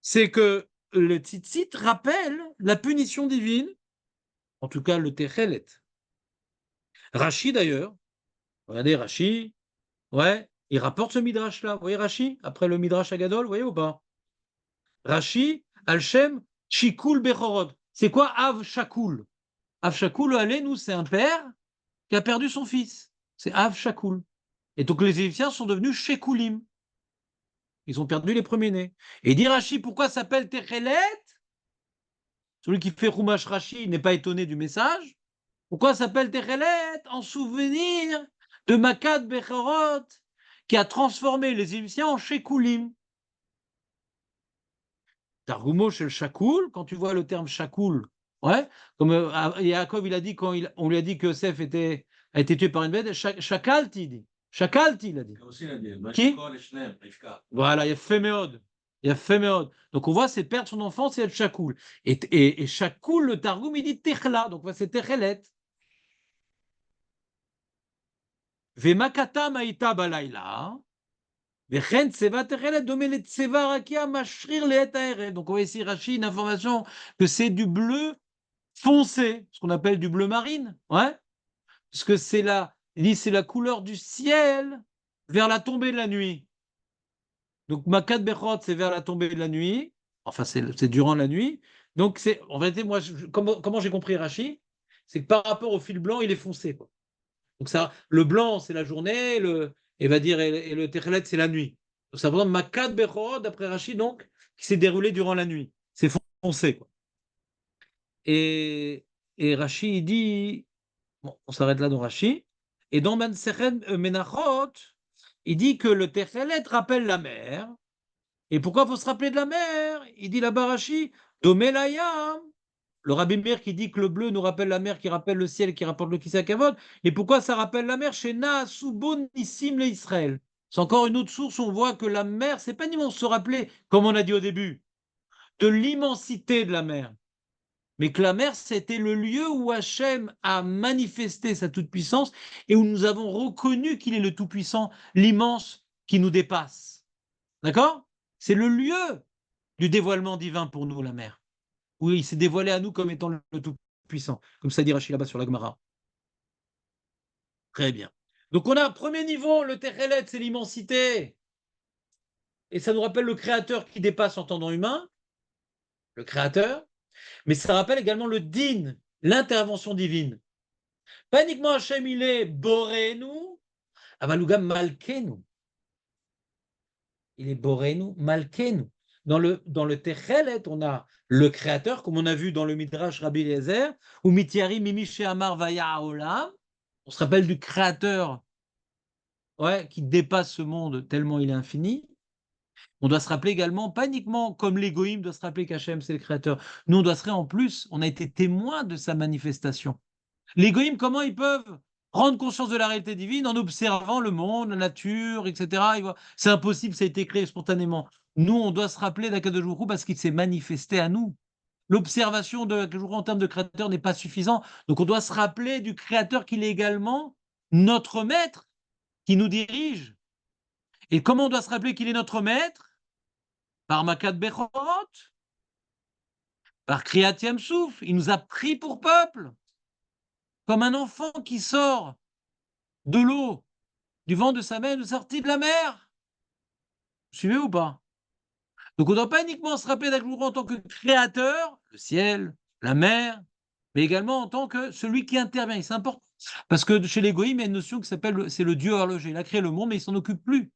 c'est que le tzitzit rappelle la punition divine, en tout cas le Techelet. Rashi d'ailleurs, regardez Rashi, ouais, il rapporte ce midrash-là. Vous voyez Rashi, après le midrash Agadol, vous voyez ou pas? Rashi, Al-Shem, Shikul Bechorot. C'est quoi Av Shakul? Av Shakul, allez, nous, c'est un père qui a perdu son fils. C'est Av Shakul. Et donc les Égyptiens sont devenus Shekulim. Ils ont perdu les premiers-nés. Et dit Rashi, pourquoi ça s'appelle Techelet? Celui qui fait Chumash Rashi n'est pas étonné du message. Pourquoi ça s'appelle Techelet? En souvenir de Makat Bechorot, qui a transformé les Égyptiens en Shekulim. Targumo chez le Shakoul, quand tu vois le terme Shakoul, ouais, comme Yaakov il a dit quand on lui a dit que Yosef a été tué par une bête, Shakalti, il dit. Shakalti, il a dit. Qui? Voilà, il y a Féméod. Il y a Féméod. Donc on voit, c'est perdre son enfant, c'est être Shakoul. Et Shakoul, le Targum, il dit Techla, donc c'est Techelet. Vemakata Maïta Balaïla. וכן צבע תכלת דומה לצבע הרקיע משריר לעת הערב. Donc on voit ici Rashi une information que c'est du bleu foncé, ce qu'on appelle du bleu marine, ouais, parce que c'est la couleur du ciel vers la tombée de la nuit. Donc Makat Bechot, c'est vers la tombée de la nuit, enfin c'est durant la nuit. Donc c'est en vérité, moi, comment j'ai compris Rashi, c'est que par rapport au fil blanc, il est foncé, quoi. Donc ça, le blanc, c'est la journée, et le Techelet, c'est la nuit. Donc ça représente Makat Bechot, d'après Rashi, donc, qui s'est déroulé durant la nuit. C'est foncé, quoi. Et, et Rashi, il dit, bon, on s'arrête là dans Rashi, et dans Mansechet Menachot, il dit que le Techelet rappelle la mer. Et pourquoi il faut se rappeler de la mer? Il dit là-bas Rashi, Domelaya, le Rabbi Meir qui dit que le bleu nous rappelle la mer, qui rappelle le ciel, qui rapporte le Kisei Kavod. Et pourquoi ça rappelle la mer? Chez Naasubon Nissim le Israël. C'est encore une autre source où on voit que la mer, c'est pas uniquement se rappeler, comme on a dit au début, de l'immensité de la mer, mais que la mer, c'était le lieu où Hachem a manifesté sa toute-puissance et où nous avons reconnu qu'il est le tout-puissant, l'immense qui nous dépasse. D'accord? C'est le lieu du dévoilement divin pour nous, la mer. Où il s'est dévoilé à nous comme étant le tout-puissant. Comme ça dit Rachid là-bas sur la Gemara. Très bien. Donc on a premier niveau, le Techelet, c'est l'immensité. Et ça nous rappelle le Créateur qui dépasse en temps humain, le Créateur. Mais ça rappelle également le Din, l'intervention divine. Pas uniquement Hachem, il est Borénu, Avalugam Malkenu. Il est Borénu, Malkenu. Dans le Techelet, on a le Créateur, comme on a vu dans le Midrash Rabbi Eliezer, ou Mitiari Mimi Sheamar Vaya Olam. On se rappelle du Créateur, ouais, qui dépasse ce monde tellement il est infini. On doit se rappeler également, pas uniquement comme l'égoïme doit se rappeler qu'Hachem c'est le Créateur. Nous, on doit se rappeler en plus, on a été témoin de sa manifestation. L'égoïme, comment ils peuvent prendre conscience de la réalité divine en observant le monde, la nature, etc. C'est impossible, ça a été créé spontanément. Nous, on doit se rappeler d'Akadosh Baruch Hu parce qu'il s'est manifesté à nous. L'observation de Akadosh Baruch Hu en termes de créateur n'est pas suffisant. Donc, on doit se rappeler du créateur qu'il est également notre maître qui nous dirige. Et comment on doit se rappeler qu'il est notre maître? Par Makat Bechorot, par Kriyat Yamsouf. Il nous a pris pour peuple. Comme un enfant qui sort de l'eau, du vent de sa mère, de sortie de la mer. Vous suivez ou pas? Donc on ne doit pas uniquement se rappeler d'Akadosh en tant que créateur, le ciel, la mer, mais également en tant que celui qui intervient. Et c'est important. Parce que chez l'égoïme, il y a une notion qui s'appelle, c'est le Dieu horloger. Il a créé le monde, mais il ne s'en occupe plus.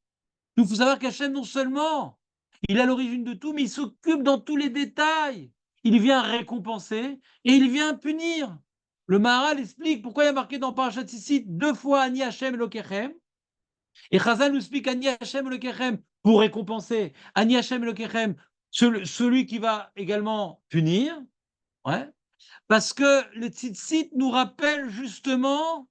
Il faut savoir qu'Hachem, non seulement, il a l'origine de tout, mais il s'occupe dans tous les détails. Il vient récompenser et il vient punir. Le Maharal explique pourquoi il y a marqué dans Parashat Tzitzit 2 fois Ani Hachem Elokechem. Et Chazal nous explique Ani Hachem Elokechem pour récompenser. Ani Hachem Elokechem, celui qui va également punir. Ouais. Parce que le Tzitzit nous rappelle justement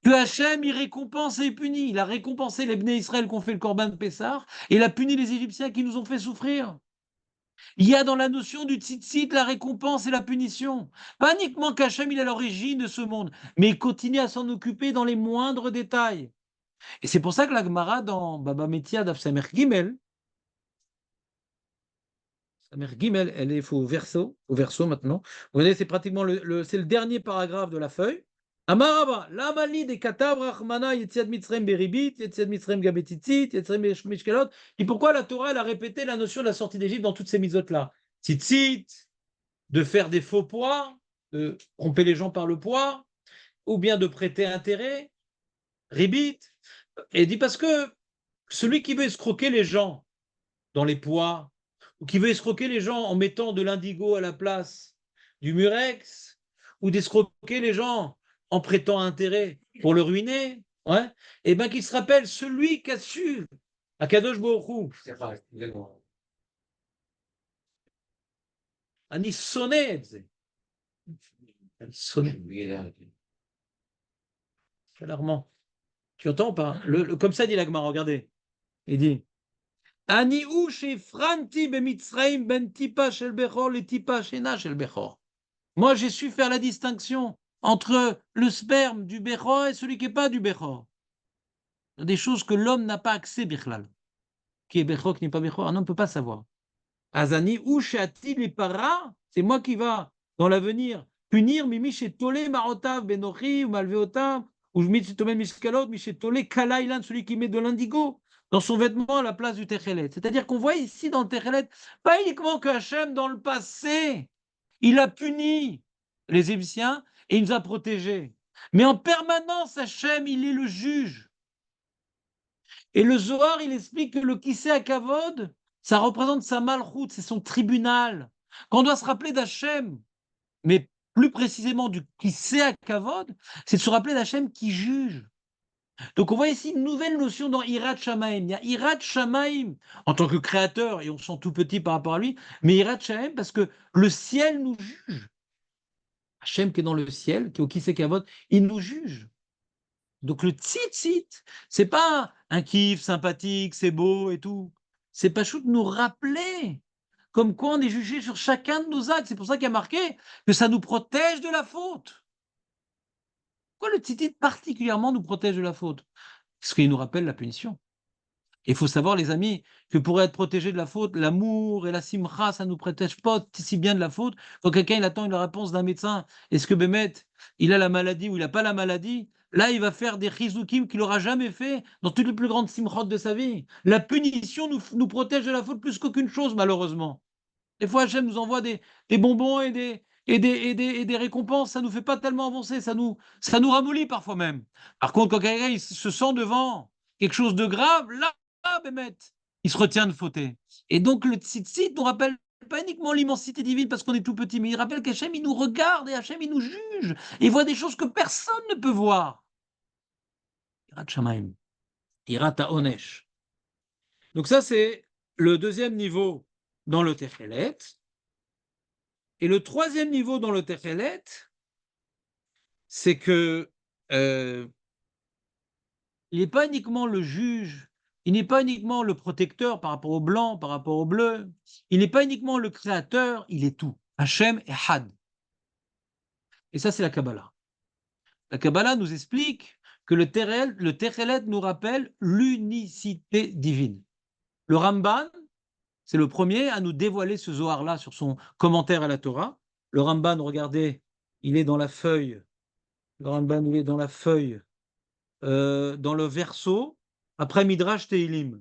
que Hachem, il récompense et il punit. Il a récompensé les Bnei Israël qui ont fait le Corban de Pessah et il a puni les Égyptiens qui nous ont fait souffrir. Il y a dans la notion du tzitzit la récompense et la punition. Pas uniquement qu'Hachem, il est à l'origine de ce monde, mais il continue à s'en occuper dans les moindres détails. Et c'est pour ça que la Gemara dans Baba Metia d'Af Samer Gimel, Samer Gimel, elle est au verso maintenant. Vous voyez, c'est pratiquement c'est le dernier paragraphe de la feuille. Amaraba, l'amali des katav rachmana yetziad mitzrayim beribit, yetziad mitzrayim gabetitzit, yetziad mishkelot. Et pourquoi la Torah elle a répété la notion de la sortie d'Égypte dans toutes ces mitzvot-là? Tzitzit, de faire des faux poids, de tromper les gens par le poids, ou bien de prêter intérêt, ribit. Et dit parce que celui qui veut escroquer les gens dans les poids, ou qui veut escroquer les gens en mettant de l'indigo à la place du murex, ou d'escroquer les gens en prêtant intérêt pour le ruiner, ouais, et bien qu'il se rappelle celui qui a su, Akadosh Baruch Hu, Ani sonné, sonné. C'est alarmant. Tu entends ou pas? Comme ça dit la Gemara, regardez. Il dit Ani ou chez Franti bemitzraim ben tipa shel bechor le tipa shena shel bechor. Moi, j'ai su faire la distinction entre le sperme du Bechor et celui qui n'est pas du Bechor. Des choses que l'homme n'a pas accès, Bichlal. qui est Bechor, qui n'est pas Bechor, un homme ne peut pas savoir. Azani ou Shati les para, c'est moi qui va, dans l'avenir, punir Mimi chez Tolé Marotav, Benochi, ou Malveotav, ou Mitzitomen Miskalot, Miché Tolé, Kalailan, celui qui met de l'indigo dans son vêtement à la place du Techelet. C'est-à-dire qu'on voit ici dans le Techelet, pas uniquement que Hachem, dans le passé, il a puni les Égyptiens et il nous a protégés. Mais en permanence, Hachem, il est le juge. Et le Zohar, il explique que le Kisei HaKavod, ça représente sa malchoute, c'est son tribunal. Quand on doit se rappeler d'Hachem, mais plus précisément du Kisei HaKavod, c'est de se rappeler d'Hachem qui juge. Donc on voit ici une nouvelle notion dans Hirat Shamaim. Il y a Hirat Shamaim en tant que créateur, et on se sent tout petit par rapport à lui, mais Hirat Shamaim parce que le ciel nous juge. Hachem qui est dans le ciel, qui est au Kisei HaKavod, il nous juge. Donc le tzitzit, c'est pas un kiff sympathique, c'est beau et tout. C'est pas chou de nous rappeler comme quoi on est jugé sur chacun de nos actes. C'est pour ça qu'il y a marqué que ça nous protège de la faute. Pourquoi le tzitzit particulièrement nous protège de la faute? Parce qu'il nous rappelle la punition. Il faut savoir, les amis, que pour être protégé de la faute, l'amour et la simcha, ça ne nous protège pas si bien de la faute. Quand quelqu'un il attend une réponse d'un médecin, est-ce que Bémet, il a la maladie ou il n'a pas la maladie? Là, il va faire des chizukim qu'il n'aura jamais fait dans toutes les plus grandes simchot de sa vie. La punition nous protège de la faute plus qu'aucune chose, malheureusement. Des fois, Hachem nous envoie des bonbons et des récompenses. Ça ne nous fait pas tellement avancer. Ça nous ramollit parfois même. Par contre, quand quelqu'un il se sent devant quelque chose de grave, là, Bémet, il se retient de fauter. Et donc, le tzitzit nous rappelle pas uniquement l'immensité divine parce qu'on est tout petit, mais il rappelle qu'Hachem, il nous regarde et Hachem, il nous juge. Et il voit des choses que personne ne peut voir. Hirat Shamaim, Hirat HaOnesh. Donc ça, c'est le deuxième niveau dans le Techelet. Et le troisième niveau dans le Techelet, c'est que il n'est pas uniquement le juge, il n'est pas uniquement le protecteur par rapport au blanc, par rapport au bleu, il n'est pas uniquement le créateur, il est tout. Hachem est Had. Et ça, c'est la Kabbalah. La Kabbalah nous explique que le Techelet nous rappelle l'unicité divine. Le Ramban, c'est le premier à nous dévoiler ce Zohar-là sur son commentaire à la Torah. Le Ramban, regardez, il est dans la feuille. Le Ramban, il est dans la feuille, dans le verso, après Midrash Teilim.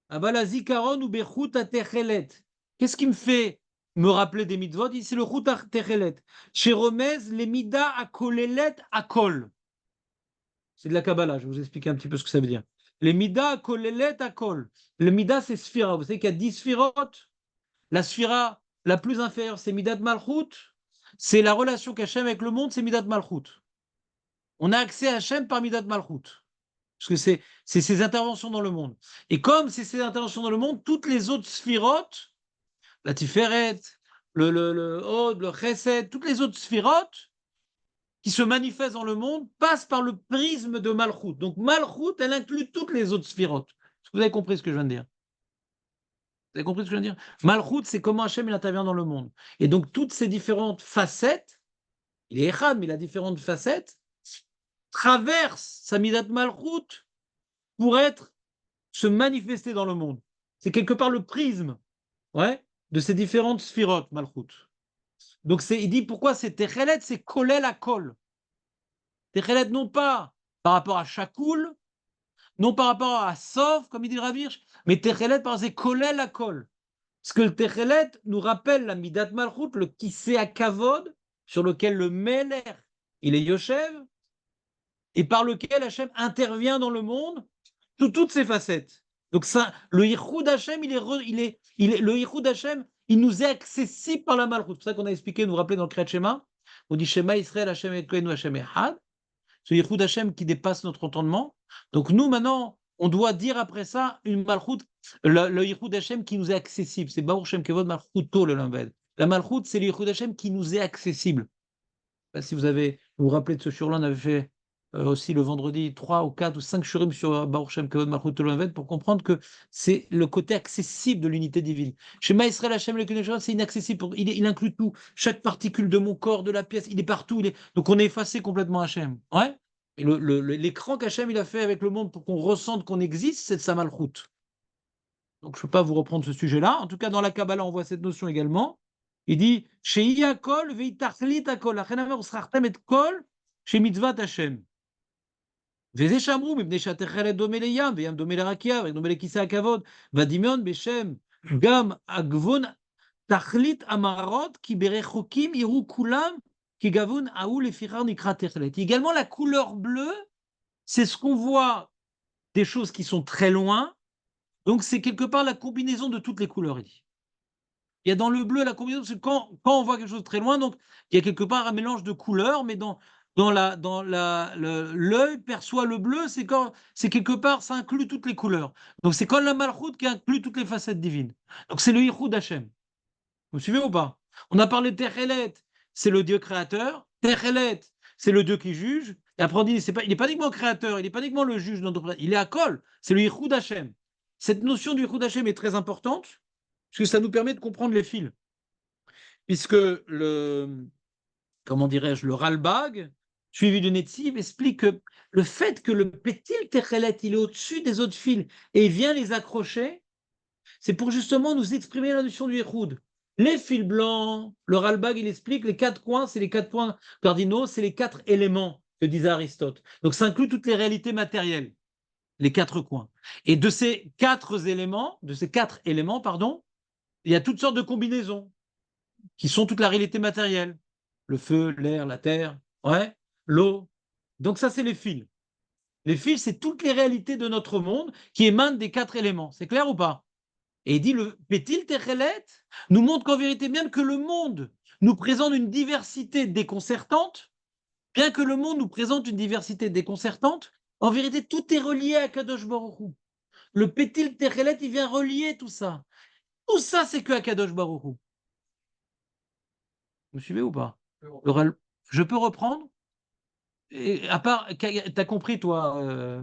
Abala zikaron ou bechut techelet. Qu'est-ce qui me fait me rappeler des mitzvot? C'est le chut techelet. Sheromez les mida akolelet akol. C'est de la Kabbalah, je vais vous expliquer un petit peu ce que ça veut dire. Les mida akolelet akol. Le mida, c'est sphira. Vous savez qu'il y a 10 sphirotes. La sphira la plus inférieure, c'est midat malchut. C'est la relation qu'Hachem avec le monde, c'est midat malchut. On a accès à Hachem par midat malchut. Parce que c'est ses interventions dans le monde. Et comme c'est ses interventions dans le monde, toutes les autres sphirotes, la Tiferet, le Hod, le Chesed, toutes les autres sphirotes qui se manifestent dans le monde passent par le prisme de Malchut. Donc Malchut, elle inclut toutes les autres sphirotes. Est-ce que vous avez compris ce que je viens de dire? Vous avez compris ce que je viens de dire? Malchut, c'est comment Hachem il intervient dans le monde. Et donc toutes ces différentes facettes, il est Echad, mais il a différentes facettes, traverse sa midat malchut pour se manifester dans le monde. C'est quelque part le prisme, ouais, de ces différentes sphirotes malchut. Donc il dit pourquoi c'est techelet, c'est kolel à kol. Techelet non pas par rapport à Shakoul, non par rapport à Sof, comme il dit Ravirch, mais techelet par c'est kolel à kol. Parce que le techelet nous rappelle la midat malchut, le kisei hakavod, sur lequel le Meler, il est Yoshev, et par lequel Hachem intervient dans le monde sous toutes ses facettes. Donc ça, le Yichud Hachem, le Yichud Hachem, il nous est accessible par la Malchut. C'est pour ça qu'on a expliqué, nous rappeler dans le Kriyat Shema, on dit Shema Israël, Hachem et Kohen, Hachem et Had. Ce Yichud Hachem qui dépasse notre entendement. Donc nous, maintenant, on doit dire après ça une Malchut, le Yichud Hachem qui nous est accessible. C'est Baruch Shem Kevod Malchuto le Lambed. La Malchut, c'est le Yichud Hachem qui nous est accessible. Si vous vous rappelez de ce jour-là, on avait fait aussi le vendredi 3 ou 4 ou 5 shurim sur Baruch Shem Kavod Malchut Olam pour comprendre que c'est le côté accessible de l'unité divine. Chez Maïsraël Hachem le Knesset, c'est inaccessible. Il inclut tout. Chaque particule de mon corps, de la pièce, il est partout. Donc on est effacé complètement Hachem. Ouais. Et l'écran qu'Hachem il a fait avec le monde pour qu'on ressente qu'on existe, c'est de sa malchoute. Donc je ne peux pas vous reprendre ce sujet-là. En tout cas, dans la Kabbalah, on voit cette notion également. Il dit Shei Kol veitachlit Kol. Lachen Amer Usrachtem et Kol chez Mitzvat Hashem. וזה שאמרו, מפני שהתכלת דומה לים, וים דומה לרקיע, ודומה לכיסא הכבוד, והדמיון בשם גם הגבון תכלית המערות, כי ברחוקים יראו כולם, כי גבון ההוא לפיכר נקרא תכלת. Également, la couleur bleue, c'est ce qu'on voit des choses qui sont très loin, donc c'est quelque part la combinaison de toutes les couleurs, il dit. Il y a dans le bleu la combinaison, c'est quand on voit quelque chose de très loin, donc il y a quelque part un mélange de couleurs, mais l'œil perçoit le bleu, c'est quelque part, ça inclut toutes les couleurs. Donc c'est comme la malchoute qui inclut toutes les facettes divines. Donc c'est le Yichud Hashem. Vous suivez ou pas? On a parlé de Techelet, c'est le Dieu créateur. Techelet, c'est le Dieu qui juge. Et après on dit, il n'est pas uniquement créateur, il n'est pas uniquement le juge, il est à Kol, c'est le Yichud Hashem. Cette notion du Yichud Hashem est très importante, parce que ça nous permet de comprendre les fils. Puisque comment dirais-je, le Ralbag, suivi du Netziv, explique que le fait que le Pétil Techelet, il est au-dessus des autres fils et il vient les accrocher, c'est pour justement nous exprimer la notion du Yichud. Les fils blancs, le Ralbag, il explique les 4 coins, c'est les 4 points cardinaux, c'est les 4 éléments que disait Aristote. Donc ça inclut toutes les réalités matérielles, les 4 coins. Et de ces 4 éléments, pardon, il y a toutes sortes de combinaisons qui sont toute la réalité matérielle. Le feu, l'air, la terre, ouais, l'eau. Donc ça, c'est les fils. Les fils, c'est toutes les réalités de notre monde qui émanent des 4 éléments. C'est clair ou pas? Et il dit, le Pétil Techelet nous montre qu'en vérité, bien que le monde nous présente une diversité déconcertante, en vérité, tout est relié à Kadosh Baruch Hu. Le Pétil Techelet, il vient relier tout ça. Tout ça, c'est que à Kadosh Baruch Hu. Vous suivez ou pas? Je peux reprendre? Et à part, t'as compris, toi,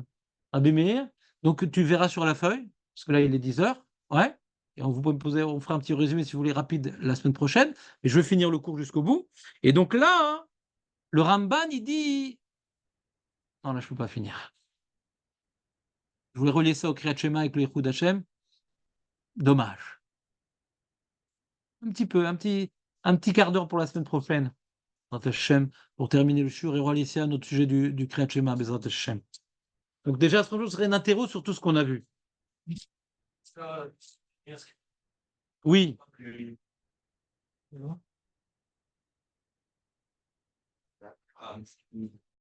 Abbé Meir, donc tu verras sur la feuille, parce que là, il est 10 heures, ouais, et on vous peut me poser, on fera un petit résumé, si vous voulez, rapide, la semaine prochaine, mais je vais finir le cours jusqu'au bout. Et donc là, hein, le Ramban, il dit... Non, là, je ne peux pas finir. Je voulais relier ça au Kriyat Shema avec le Yichud Hashem. Dommage. Un petit peu, un petit quart d'heure pour la semaine prochaine, Bezrat Hashem, pour terminer le shur et relier ça à notre sujet du Kriyat Shema, Bezrat Hashem. Donc déjà, ce serait un interro sur tout ce qu'on a vu. Oui.